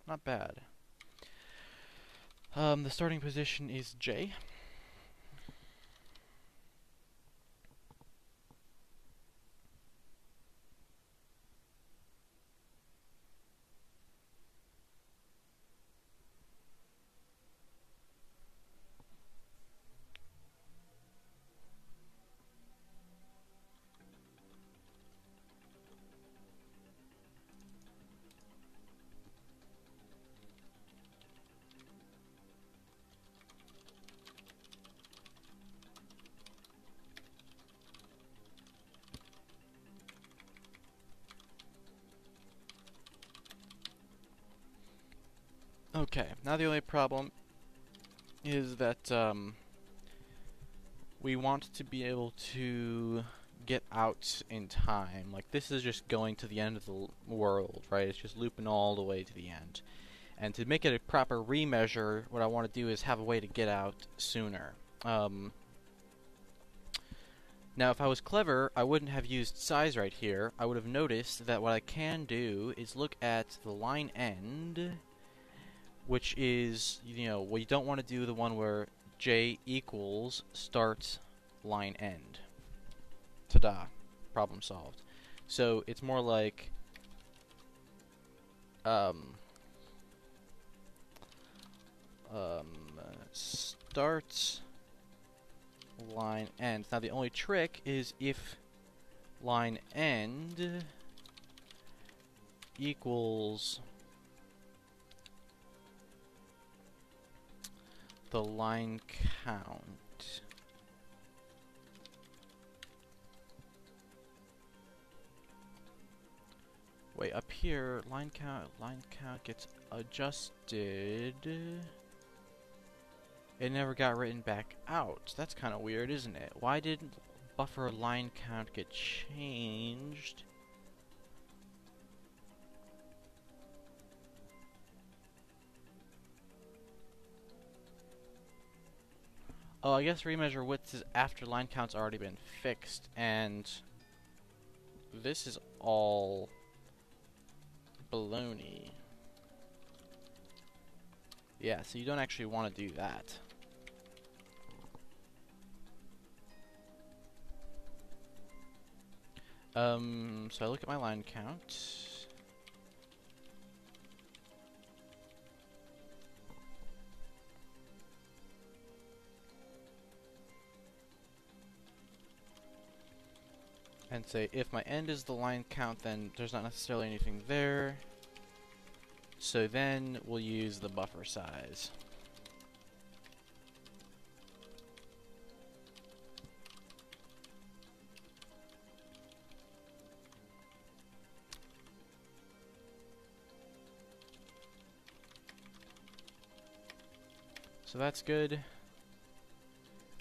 Not bad. The starting position is J. Okay, now the only problem is that we want to be able to get out in time. Like, this is just going to the end of the world, right? It's just looping all the way to the end. And to make it a proper remeasure, what I want to do is have a way to get out sooner. Now, if I was clever, I wouldn't have used size right here. I would have noticed that what I can do is look at the line end, which is, well, you don't want to do the one where j equals start line end. Ta-da. Problem solved. So it's more like start line end. Now the only trick is if line end equals the line count. Wait, up here, line count gets adjusted. It never got written back out. That's kind of weird, isn't it? Why didn't buffer line count get changed? Oh, I guess remeasure width is after line count's already been fixed, and this is all baloney. Yeah, so you don't actually want to do that. So I look at my line count. And say, if my end is the line count, then there's not necessarily anything there. So then we'll use the buffer size. So that's good.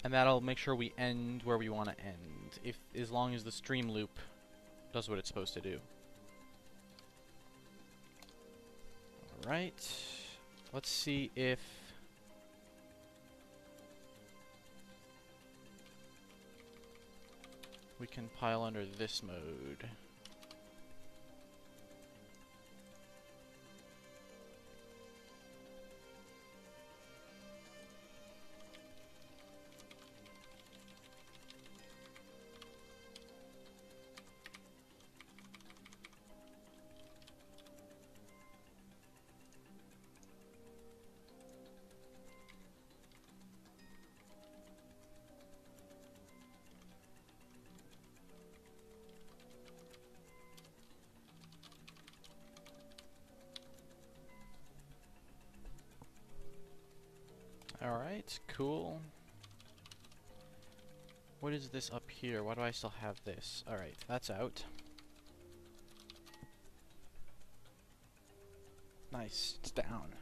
And that'll make sure we end where we want to end, as long as the stream loop does what it's supposed to do. Alright, let's see if we can pile under this mode. Alright, cool. What is this up here? Why do I still have this? Alright, that's out. Nice, it's down.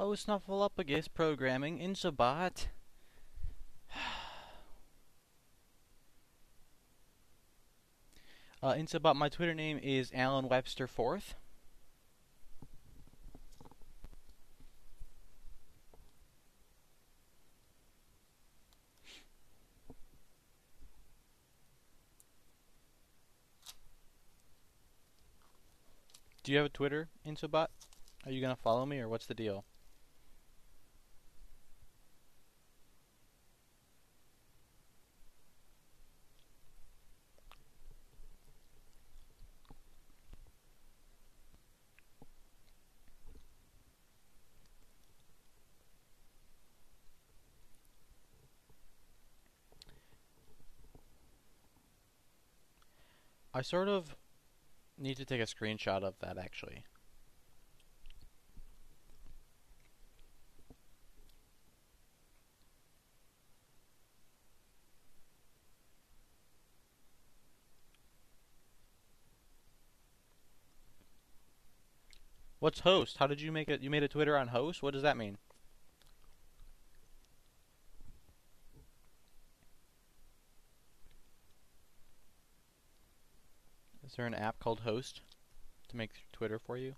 Hello, Snuffleupagus Programming, Insobot. Insobot, my Twitter name is Alan Webster 4th. Do you have a Twitter, Insobot? Are you gonna follow me, or what's the deal? I sort of need to take a screenshot of that, actually. What's host? How did you make it? You made a Twitter on host? What does that mean? Is there an app called Host to make Twitter for you?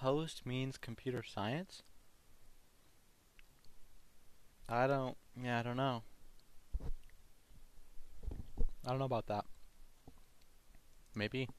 Host means computer science? I don't know. I don't know about that. Maybe.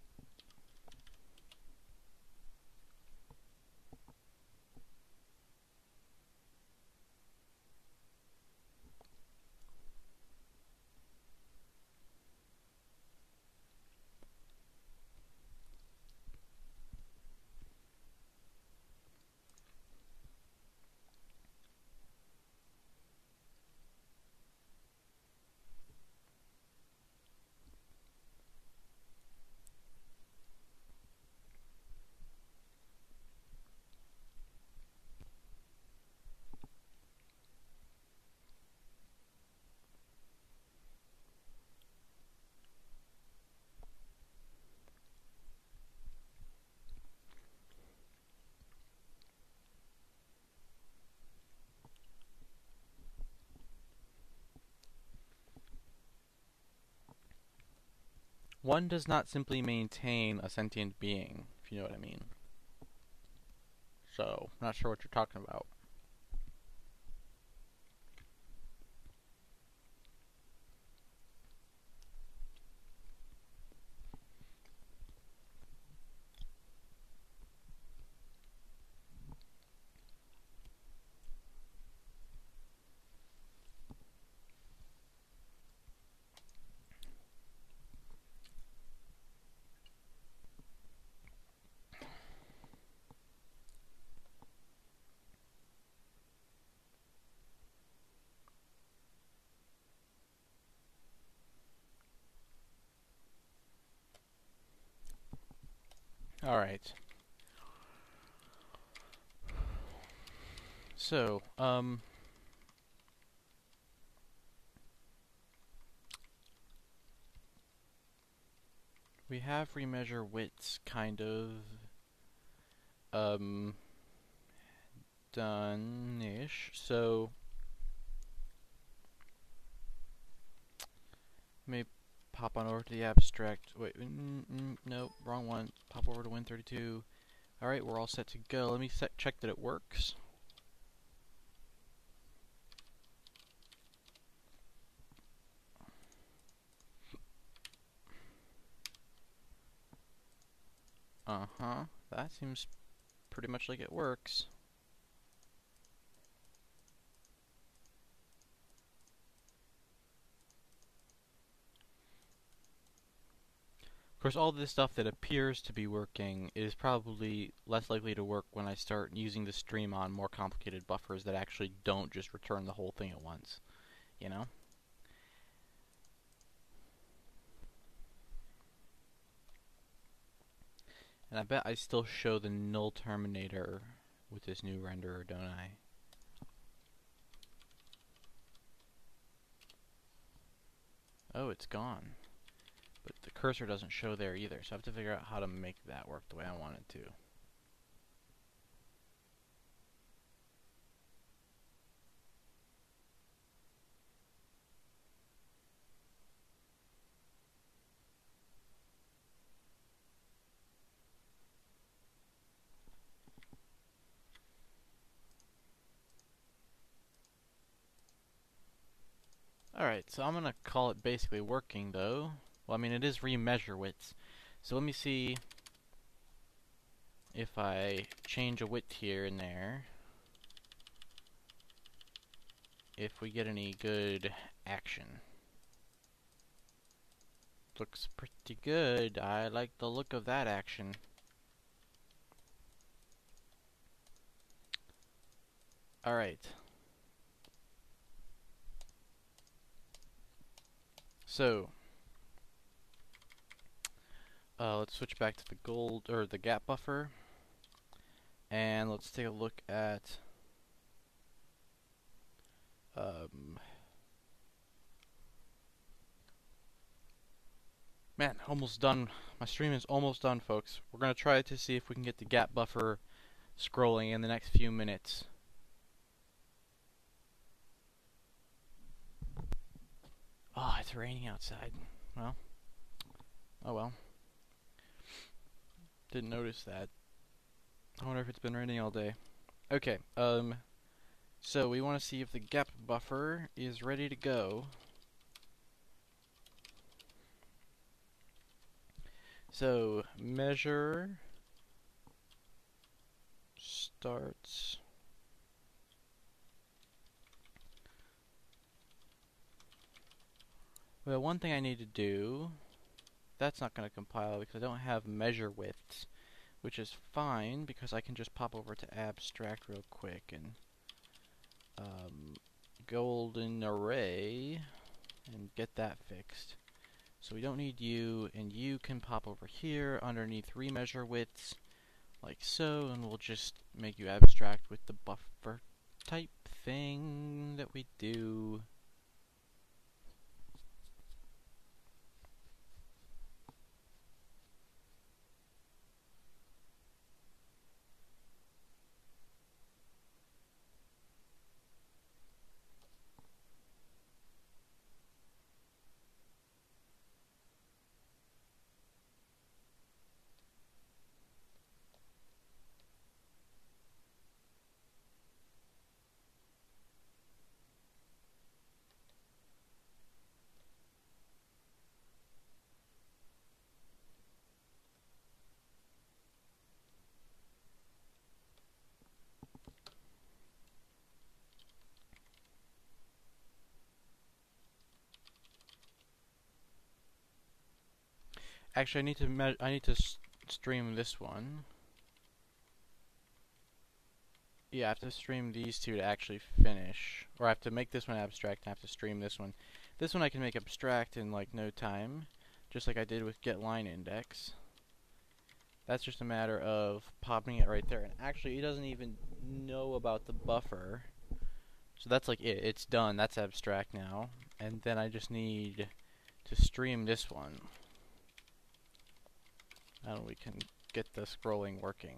One does not simply maintain a sentient being, if you know what I mean. So, not sure what you're talking about. Alright. So, we have remeasure widths kind of done-ish. So let me pop on over to the abstract. Wait, no, wrong one. Pop over to Win32. Alright, we're all set to go. Let me check that it works. Uh-huh. That seems pretty much like it works. Of course, all this stuff that appears to be working is probably less likely to work when I start using the stream on more complicated buffers that actually don't just return the whole thing at once, you know? And I bet I still show the null terminator with this new renderer, don't I? Oh, it's gone. But the cursor doesn't show there either, so I have to figure out how to make that work the way I want it to. Alright, so I'm gonna call it basically working though. Well, I mean, it is remeasure widths. So let me see if I change a width here and there, if we get any good action. Looks pretty good. I like the look of that action. Alright. So, let's switch back to the gold, or the gap buffer. And let's take a look at man, almost done. My stream is almost done, folks. We're gonna try to see if we can get the gap buffer scrolling in the next few minutes. Oh, it's raining outside. Well, oh well. Didn't notice that. I wonder if it's been raining all day. Okay, so we want to see if the gap buffer is ready to go. So, measure starts. Well, one thing I need to do, that's not going to compile because I don't have measure widths, which is fine because I can just pop over to abstract real quick and golden array and get that fixed. So we don't need you, and you can pop over here underneath remeasure widths like so, and we'll just make you abstract with the buffer type thing that we do. Actually, I need to stream this one. Yeah, I have to stream these two to actually finish, or I have to make this one abstract and I have to stream this one. This one I can make abstract in like no time, just like I did with getLineIndex. That's just a matter of popping it right there, and actually it doesn't even know about the buffer. So that's like it. It's done. That's abstract now, and then I just need to stream this one. And we can get the scrolling working.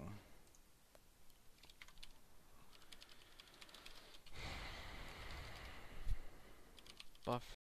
Buffer.